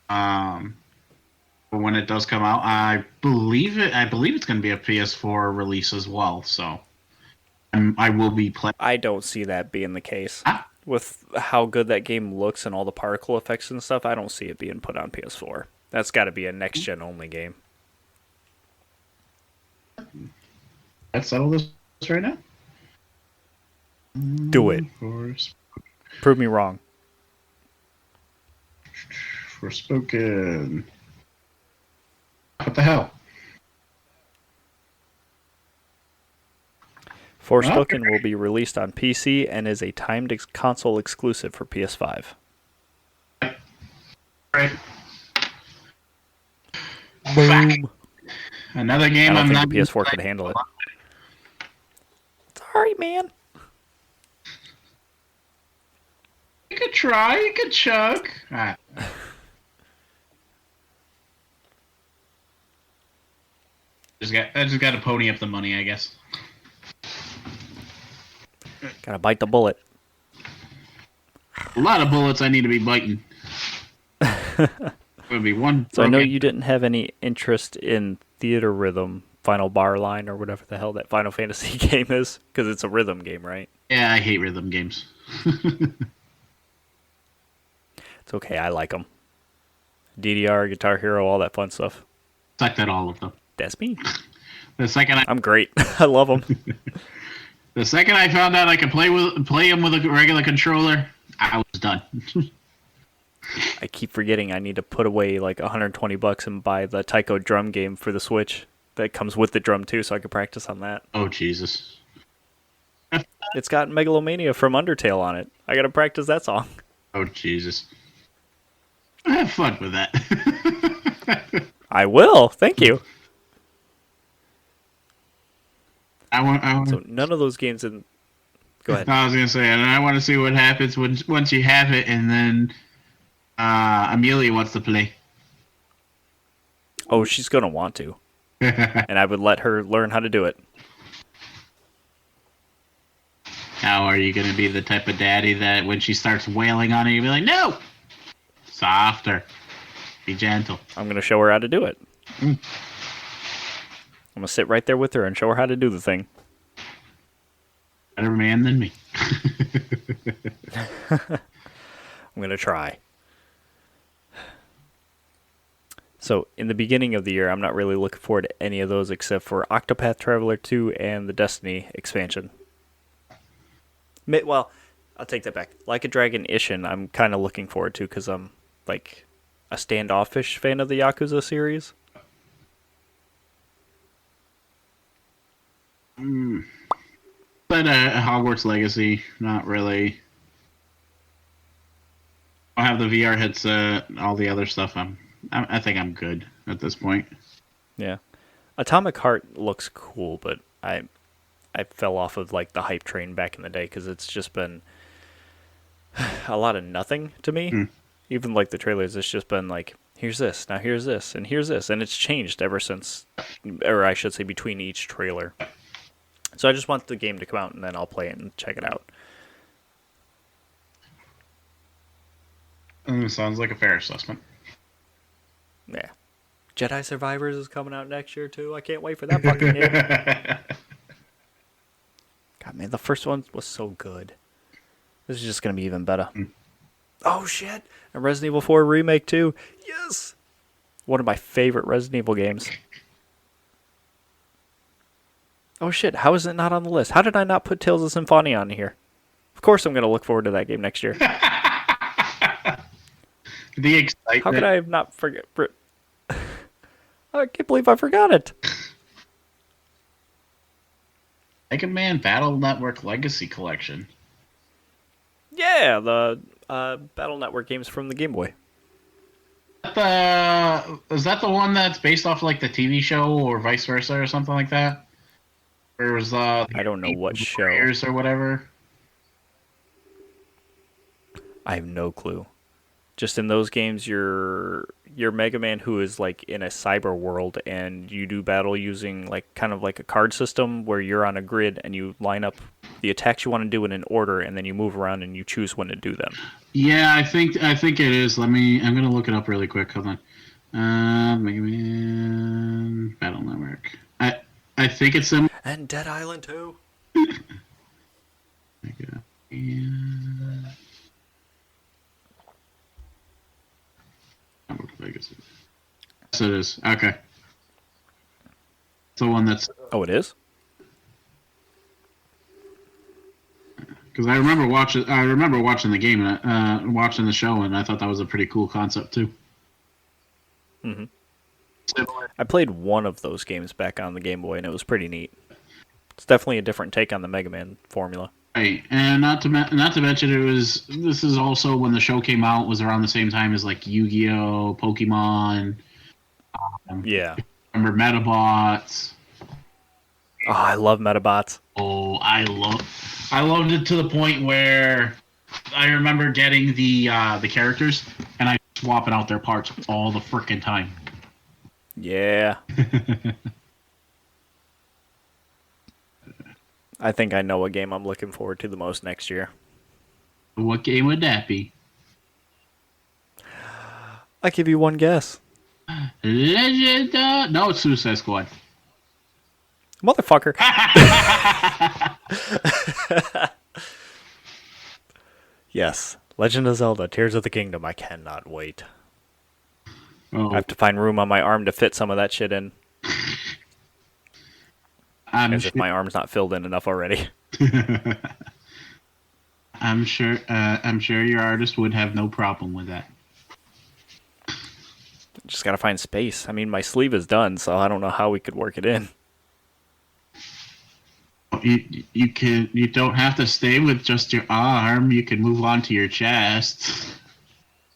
But when it does come out, I believe it's going to be a PS4 release as well. So I will be playing. I don't see that being the case. Ah, With how good that game looks and all the particle effects and stuff, I don't see it being put on PS4. That's got to be a next gen only game. let's settle this right now. Do it. Prove me wrong. Forspoken. What the hell? Forspoken will be released on PC and is a timed console exclusive for PS5. Right. Boom. Another I game don't I'm think not the PS4 could handle it. Sorry, man. You could try. You could chug. I just got to pony up the money, I guess. Gotta bite the bullet. A lot of bullets I need to be biting. Would be one. So I know broken- you didn't have any interest in Theater Rhythm Final Bar Line or whatever the hell that Final Fantasy game is, because it's a rhythm game, right? Yeah, I hate rhythm games. It's okay, I like them. DDR, Guitar Hero, all that fun stuff. Sucked at all of them. That's me. The second I'm great. I love them. I found out I could play them with a regular controller, I was done. I keep forgetting I need to put away like $120 and buy the Taiko drum game for the Switch that comes with the drum too, so I can practice on that. Oh Jesus! It's got Megalomania from Undertale on it. I gotta practice that song. Oh Jesus! Have fun with that. I will. Thank you. I want. So none of those games in. Go ahead. I was gonna say, and I want to see what happens once you have it, and then Amelia wants to play. Oh, she's gonna want to, and I would let her learn how to do it. Now, are you gonna be the type of daddy that when she starts wailing on it, you'll be like, "No, softer, be gentle." I'm gonna show her how to do it. I'm gonna sit right there with her and show her how to do the thing. Better man than me. I'm gonna try. So, in the beginning of the year, I'm not really looking forward to any of those except for Octopath Traveler 2 and the Destiny expansion. Well, I'll take that back. Like a Dragon Ishin, I'm kind of looking forward to because I'm like a standoffish fan of the Yakuza series. But Hogwarts Legacy, not really. I have the VR headset, all the other stuff. I think I'm good at this point. Yeah. Atomic Heart looks cool, but I fell off of like the hype train back in the day because it's just been a lot of nothing to me. Even like the trailers, it's just been like, here's this, now here's this, and here's this, and it's changed ever since, or I should say between each trailer. So I just want the game to come out and then I'll play it and check it out. Sounds like a fair assessment. Yeah. Jedi Survivors is coming out next year too. I can't wait for that fucking game. God, man, the first one was so good. This is just going to be even better. Oh, shit. And Resident Evil 4 Remake too. Yes! One of my favorite Resident Evil games. Oh, shit. How is it not on the list? How did I not put Tales of Symphonia on here? Of course I'm going to look forward to that game next year. The excitement. How could I have not forget? I can't believe I forgot it. Mega Man Battle Network Legacy Collection. Yeah, the Battle Network games from the Game Boy. Is that the one that's based off like the TV show or vice versa or something like that? Or was I don't know what show. Warriors or whatever? I have no clue. Just in those games, you're Mega Man who is like in a cyber world, and you do battle using like kind of like a card system where you're on a grid and you line up the attacks you want to do in an order, and then you move around and you choose when to do them. Yeah, I think it is. I'm gonna look it up really quick. Hold on. Mega Man Battle Network. I think it's similar. And Dead Island 2. Mega Man. Yes, it is. Okay. It's the one that's Oh, it is? because I remember watching. I remember watching the game and watching the show, and I thought that was a pretty cool concept too. Mm-hmm. Similar. I played one of those games back on the Game Boy, and it was pretty neat. It's definitely a different take on the Mega Man formula. Right, and not to mention it was. This is also when the show came out was around the same time as like Yu-Gi-Oh, Pokemon. Yeah. Remember Metabots? Oh, I love Metabots. Oh, I loved it to the point where I remember getting the characters and I swapping out their parts all the frickin' time. Yeah. I think I know what game I'm looking forward to the most next year. What game would that be? I'll give you one guess. Legend? No, it's Suicide Squad. Motherfucker. Yes. Legend of Zelda, Tears of the Kingdom. I cannot wait. Oh, I have to find room on my arm to fit some of that shit in. As if my arm's not filled in enough already. I'm sure your artist would have no problem with that. Just gotta find space. I mean, my sleeve is done, so I don't know how we could work it in. You don't have to stay with just your arm. You can move on to your chest.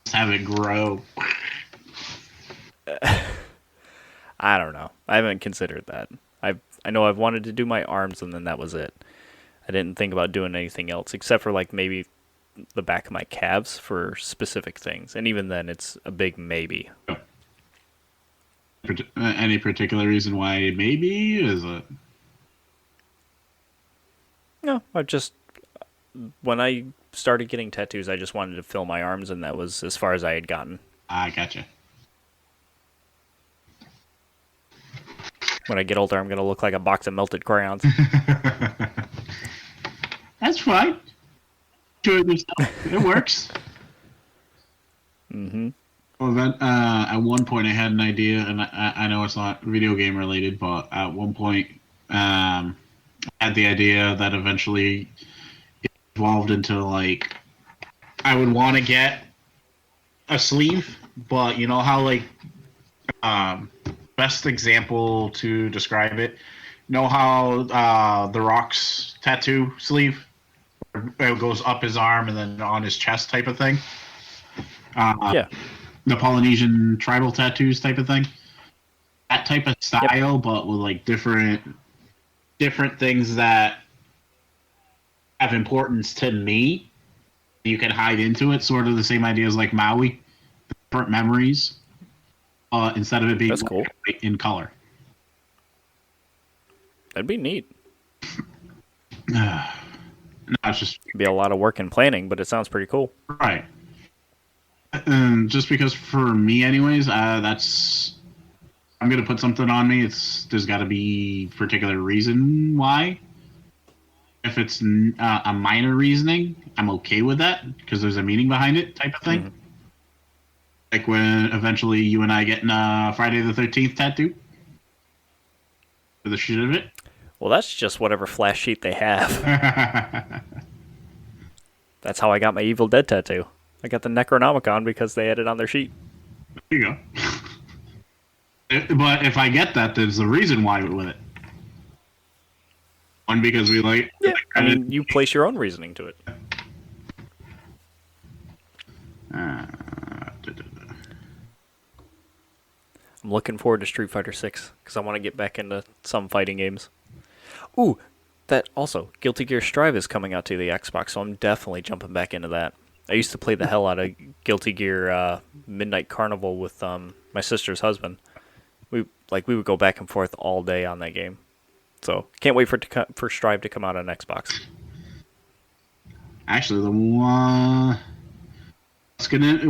Just have it grow. I don't know. I haven't considered that. I know I've wanted to do my arms, and then that was it. I didn't think about doing anything else except for like maybe the back of my calves for specific things, and even then, it's a big maybe. Any particular reason why maybe is it? No, when I started getting tattoos, I just wanted to fill my arms, and that was as far as I had gotten. I gotcha. When I get older, I'm gonna look like a box of melted crayons. That's fine. Enjoy yourself. It works. Mm-hmm. Well, then, at one point, I had an idea, and I know it's not video game related, but at one point, I had the idea that eventually evolved into like I would want to get a sleeve, but you know how like best example to describe it. Know how the Rock's tattoo sleeve it goes up his arm and then on his chest type of thing. Yeah. The Polynesian tribal tattoos type of thing. That type of style, but with like different things that have importance to me. You can hide into it, sort of the same idea as like Maui, different memories. Instead of it being That's cool. In color. That'd be neat. No, it's just It'd be a lot of work and planning, but it sounds pretty cool. right. Just because for me, anyways, that's I'm gonna put something on me. There's got to be particular reason why. If it's a minor reasoning, I'm okay with that because there's a meaning behind it, type of thing. Mm-hmm. Like when eventually you and I get a Friday the 13th tattoo for the shit of it. Well, that's just whatever flash sheet they have. That's how I got my Evil Dead tattoo. I got the Necronomicon because they had it on their sheet. There you go. But if I get that, there's a reason why with it. One, because we like. Yeah, I mean, you place your own reasoning to it. I'm looking forward to Street Fighter 6 because I want to get back into some fighting games. Ooh, that also, Guilty Gear Strive is coming out to the Xbox, so I'm definitely jumping back into that. I used to play the hell out of Guilty Gear Midnight Carnival with my sister's husband. We would go back and forth all day on that game. So can't wait for Strive to come out on Xbox. Actually, the one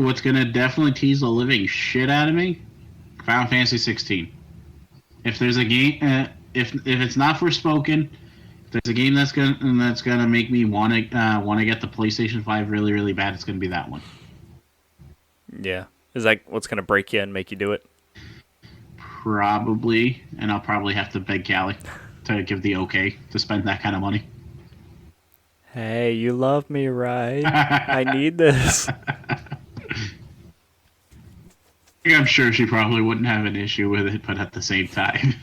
what's gonna definitely tease the living shit out of me, Final Fantasy 16. If there's a game, if it's not Forspoken, if there's a game that's gonna make me want to get the PlayStation 5 really really bad, it's gonna be that one. Yeah, is that what's gonna break you and make you do it? Probably, and I'll probably have to beg Callie to give the okay to spend that kind of money. Hey, you love me, right? I need this. I'm sure she probably wouldn't have an issue with it, but at the same time,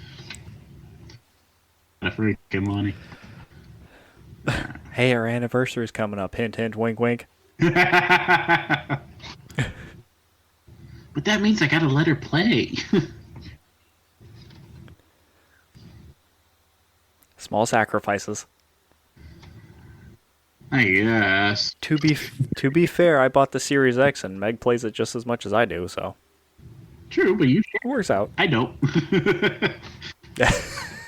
the freaking money. Hey, our anniversary is coming up. Hint, hint, wink, wink. But that means I gotta let her play. Small sacrifices. I guess. To be fair, I bought the Series X and Meg plays it just as much as I do, so True, but you. it works out. I don't.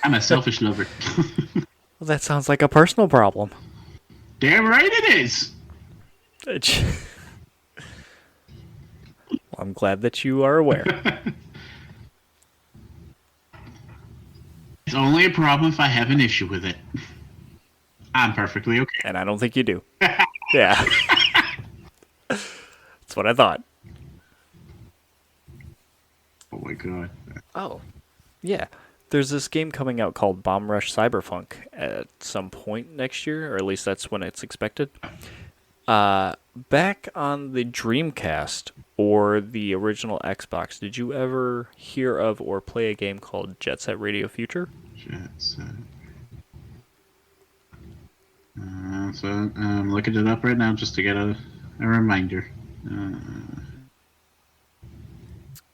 I'm a selfish lover. Well, that sounds like a personal problem. Damn right it is. Well, I'm glad that you are aware. It's only a problem if I have an issue with it. I'm perfectly okay. And I don't think you do. Yeah. That's what I thought. Oh my god. Oh. Yeah. There's this game coming out called Bomb Rush Cyberpunk at some point next year, or at least that's when it's expected. Back on the Dreamcast or the original Xbox, did you ever hear of or play a game called Jet Set Radio Future? Jet Set. So I'm looking it up right now just to get a reminder.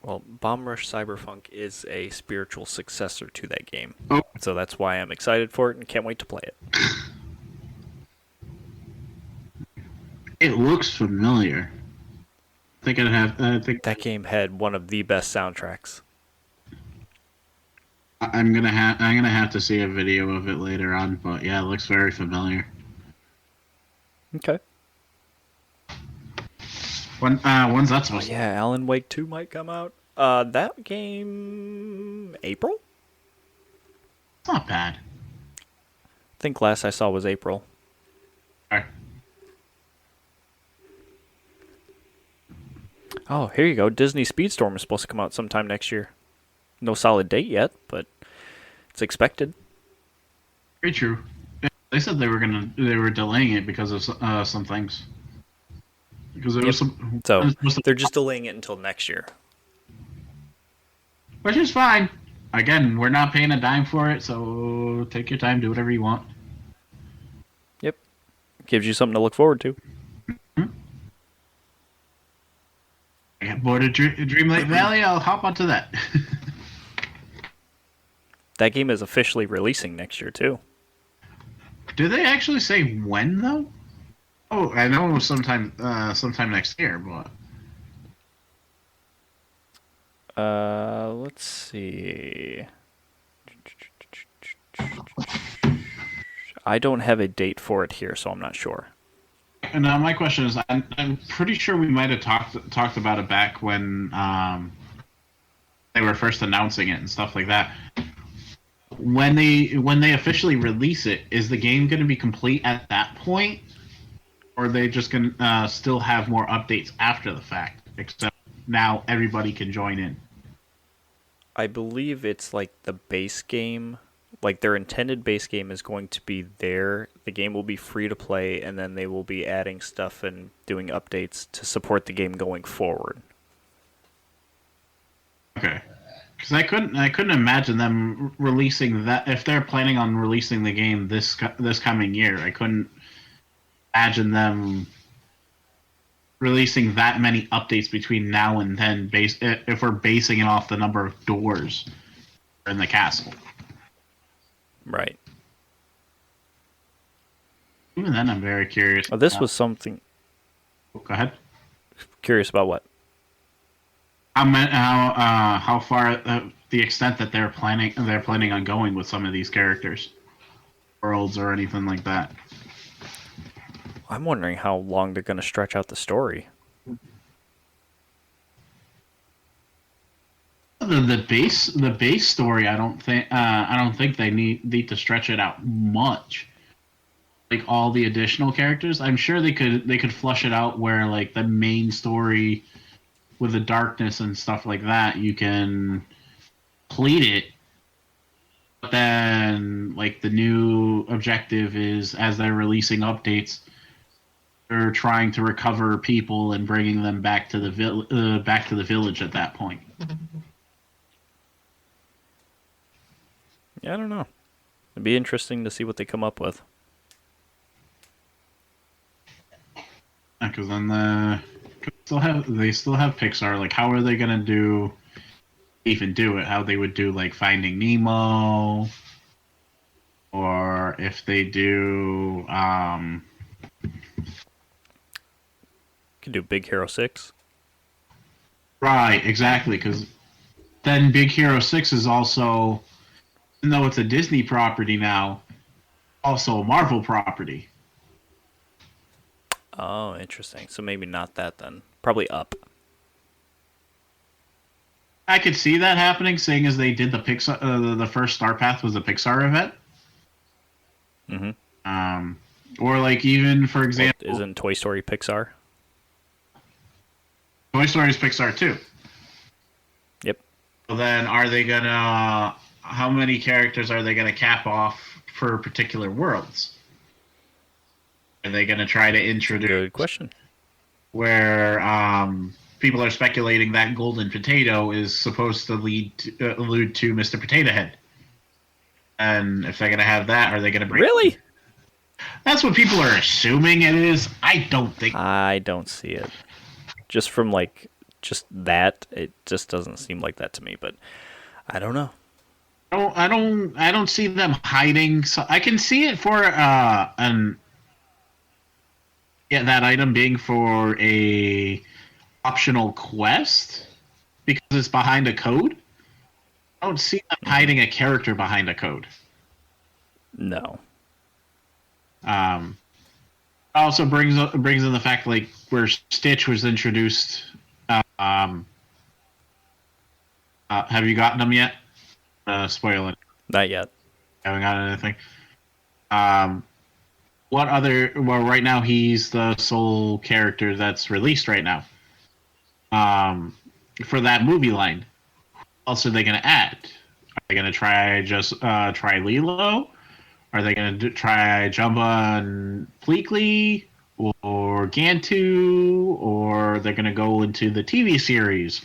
Well, Bomb Rush Cyberpunk is a spiritual successor to that game. Oh. So that's why I'm excited for it and can't wait to play it. It looks familiar. I think That game had one of the best soundtracks. I'm gonna have to see a video of it later on, but yeah, it looks very familiar. Okay. When's that Oh supposed to? yeah, Alan Wake 2 might come out. That game April? It's not bad. I think last I saw was April. Alright. Oh, here you go. Disney Speedstorm is supposed to come out sometime next year. No solid date yet, but it's expected. Very true. They said they were delaying it because of some things. Because there was some. So they're just delaying it until next year. Which is fine. Again, we're not paying a dime for it, so take your time, do whatever you want. Yep. Gives you something to look forward to. I got bored of Dreamlight Valley, I'll hop onto that. That game is officially releasing next year, too. Do they actually say when, though? Oh, I know it was sometime next year, but... Let's see. I don't have a date for it here, so I'm not sure. And now my question is, I'm pretty sure we might have talked about it back when they were first announcing it and stuff like that. When they officially release it, is the game going to be complete at that point, or are they just going to still have more updates after the fact? Except now everybody can join in. I believe it's like the base game. Like their intended base game is going to be there. The game will be free to play, and then they will be adding stuff and doing updates to support the game going forward. Okay, because I couldn't imagine them releasing that if they're planning on releasing the game this coming year. I couldn't imagine them releasing that many updates between now and then. If we're basing it off the number of doors in the castle. Right. Even then, I'm very curious. This was something. Go ahead. Curious about what? How far the extent that they're planning on going with some of these characters, worlds or anything like that. I'm wondering how long they're going to stretch out the story. The base story, I don't think they need to stretch it out much. Like all the additional characters, I'm sure they could flush it out where like the main story with the darkness and stuff like that, you can complete it. But then like the new objective is as they're releasing updates, they're trying to recover people and bringing them back to the village at that point. Yeah, I don't know. It'd be interesting to see what they come up with. Because then they still have Pixar. Like, how are they gonna even do it? How they would do like Finding Nemo, or if they do Could do Big Hero 6. right, exactly. Because then Big Hero 6 is also, even though it's a Disney property now, also a Marvel property. Oh, interesting. So maybe not that then. Probably Up. I could see that happening, seeing as they did the Pixar. The first Star Path was a Pixar event. Mm-hmm. Or like even for example, Isn't Toy Story Pixar? Toy Story is Pixar too. Yep. So then, are they gonna? How many characters are they gonna cap off for particular worlds? Are they gonna try to introduce? Good question. Where people are speculating that Golden Potato is supposed to allude to Mr. Potato Head. And if they're gonna have that, are they gonna bring? Really? That's what people are assuming it is. I don't think. I don't see it. Just from just that, it just doesn't seem like that to me. But I don't know. I don't see them hiding. So I can see it for that item being for a optional quest because it's behind a code. I don't see them hiding a character behind a code. No. Also brings in the fact like where Stitch was introduced. Have you gotten them yet? Spoil it. Not yet. Haven't gotten anything. What other? Well, right now he's the sole character that's released right now. For that movie line, what else are they going to add? Are they going to try Lilo? Are they going to try Jumba and Pleakley or Gantu? Or they're going to go into the TV series?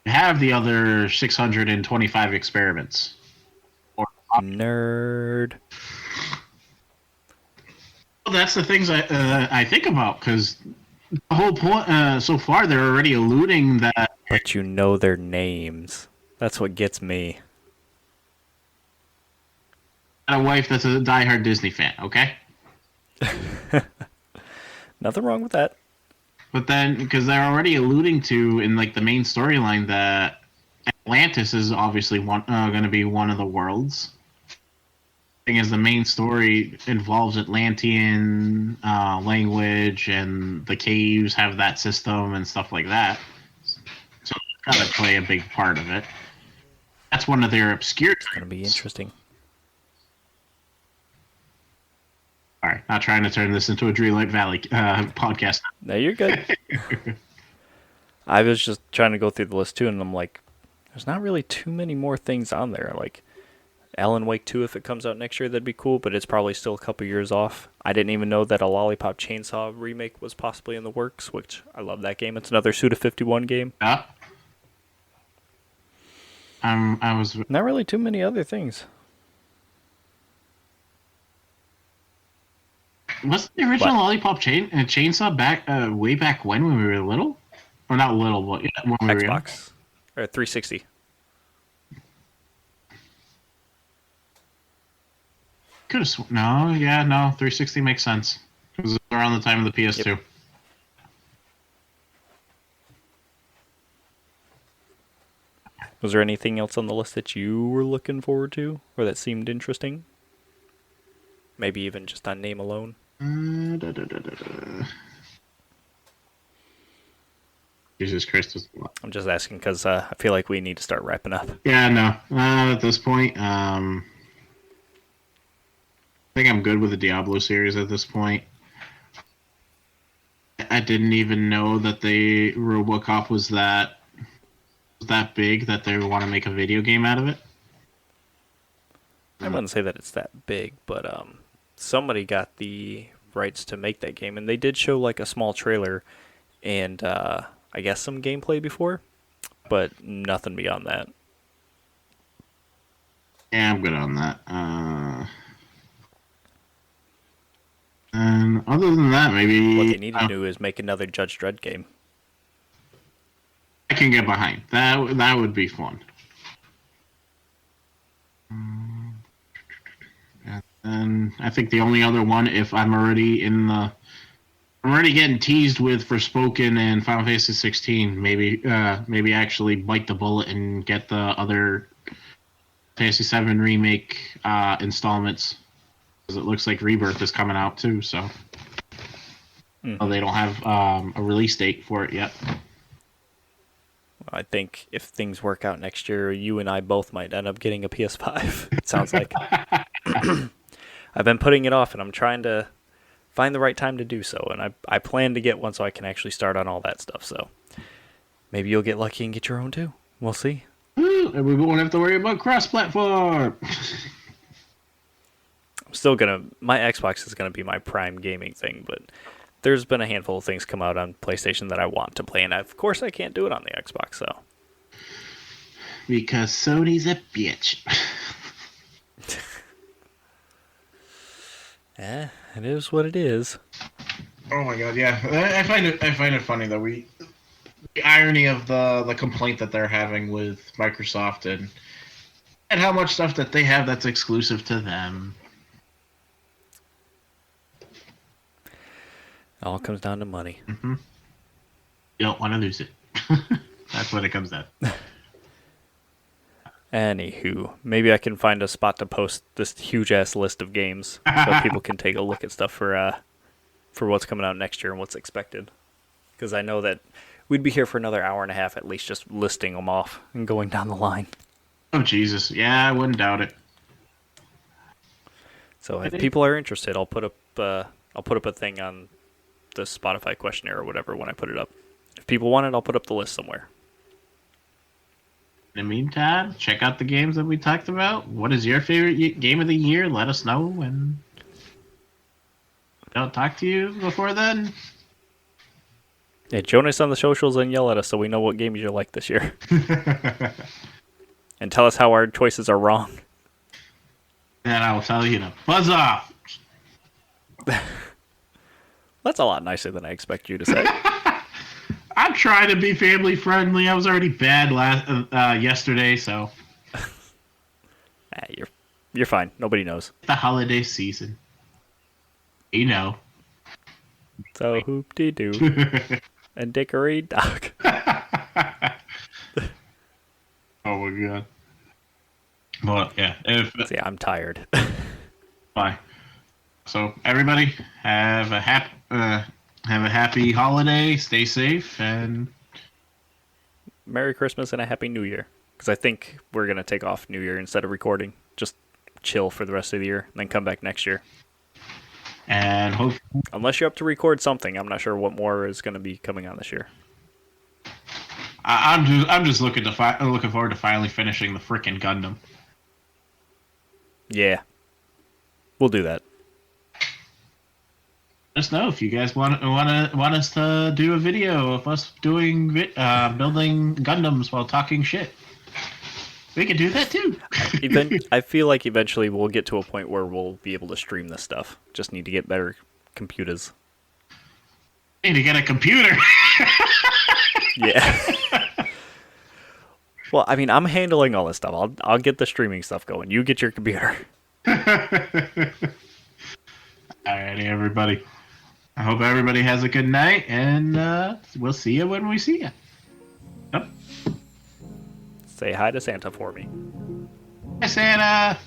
Have the other 625 experiments. Nerd. Well, that's the things I think about because the whole point so far they're already alluding that. But you know their names. That's what gets me. A wife that's a diehard Disney fan, okay? Nothing wrong with that. But then, because they're already alluding to in like the main storyline that Atlantis is obviously going to be one of the worlds. Thing is, the main story involves Atlantean language, and the caves have that system and stuff like that. So it's got to play a big part of it. That's one of their obscure. It's going to be interesting. All right, not trying to turn this into a Dreamlight Valley podcast. No, you're good. I was just trying to go through the list too, and I'm like, there's not really too many more things on there. Like Alan Wake 2, if it comes out next year, that'd be cool, but it's probably still a couple years off. I didn't even know that a Lollipop Chainsaw remake was possibly in the works, which I love that game. It's another Suda51 game. Yeah. I was Not really too many other things. Wasn't the original What? Lollipop Chainsaw back way back when we were little, or not little, but yeah, when we were young? Xbox. Or 360. Could have no, 360 makes sense. It was around the time of the PS2. Yep. Was there anything else on the list that you were looking forward to or that seemed interesting? Maybe even just on name alone? Jesus Christ. There's a lot. I'm just asking because I feel like we need to start wrapping up. Yeah, no. At this point, I think I'm good with the Diablo series at this point. I didn't even know that the RoboCop was that big that they want to make a video game out of it. I wouldn't say that it's that big, but somebody got the rights to make that game, and they did show like a small trailer and I guess some gameplay before, but nothing beyond that. Yeah, I'm good on that. And other than that, maybe What they need to do is make another Judge Dredd game. I can get behind that. That would be fun. And I think the only other one, if I'm already getting teased with Forspoken and Final Fantasy 16. Maybe actually bite the bullet and get the other Fantasy 7 remake installments, because it looks like Rebirth is coming out too. So well, they don't have a release date for it yet. I think if things work out next year, you and I both might end up getting a PS5. It sounds like. I've been putting it off, and I'm trying to find the right time to do so. And I plan to get one so I can actually start on all that stuff. So maybe you'll get lucky and get your own too. We'll see. And we won't have to worry about cross-platform. I'm still my Xbox is gonna be my prime gaming thing, but there's been a handful of things come out on PlayStation that I want to play, and of course I can't do it on the Xbox. So Because Sony's a bitch. it is what it is. Oh my god, yeah. I find it funny that the irony of the complaint that they're having with Microsoft and how much stuff that they have that's exclusive to them. It all comes down to money. Mm-hmm. You don't want to lose it. That's what it comes down. Anywho, maybe I can find a spot to post this huge ass list of games so people can take a look at stuff for what's coming out next year and what's expected. Because I know that we'd be here for another hour and a half at least, just listing them off and going down the line. Oh Jesus, yeah, I wouldn't doubt it. So if people are interested, I'll put up a thing on the Spotify questionnaire or whatever when I put it up. If people want it, I'll put up the list somewhere. In the meantime, check out the games that we talked about. What is your favorite game of the year? Let us know. And don't talk to you before then. Yeah, join us on the socials and yell at us so we know what games you like this year. And tell us how our choices are wrong. And I will tell you to buzz off. That's a lot nicer than I expect you to say. I'm trying to be family friendly. I was already bad yesterday, so You're fine. Nobody knows. the holiday season. You know. So hoop-de-doo. And dickory dock. Oh my god. Well, yeah. See, I'm tired. Bye. So everybody have a happy holiday. Stay safe and Merry Christmas and a Happy New Year. Because I think we're going to take off New Year instead of recording. Just chill for the rest of the year and then come back next year. hope. Unless you're up to record something. I'm not sure what more is going to be coming on this year. I'm just looking forward to finally finishing the frickin' Gundam. Yeah. We'll do that. Let us know if you guys want us to do a video of us doing building Gundams while talking shit. We can do that too. I feel like eventually we'll get to a point where we'll be able to stream this stuff. Just need to get better computers. Need to get a computer. Yeah. Well, I mean, I'm handling all this stuff. I'll get the streaming stuff going. You get your computer. Alrighty, everybody. I hope everybody has a good night, and we'll see you when we see you. Yep. Say hi to Santa for me. Hi, Santa.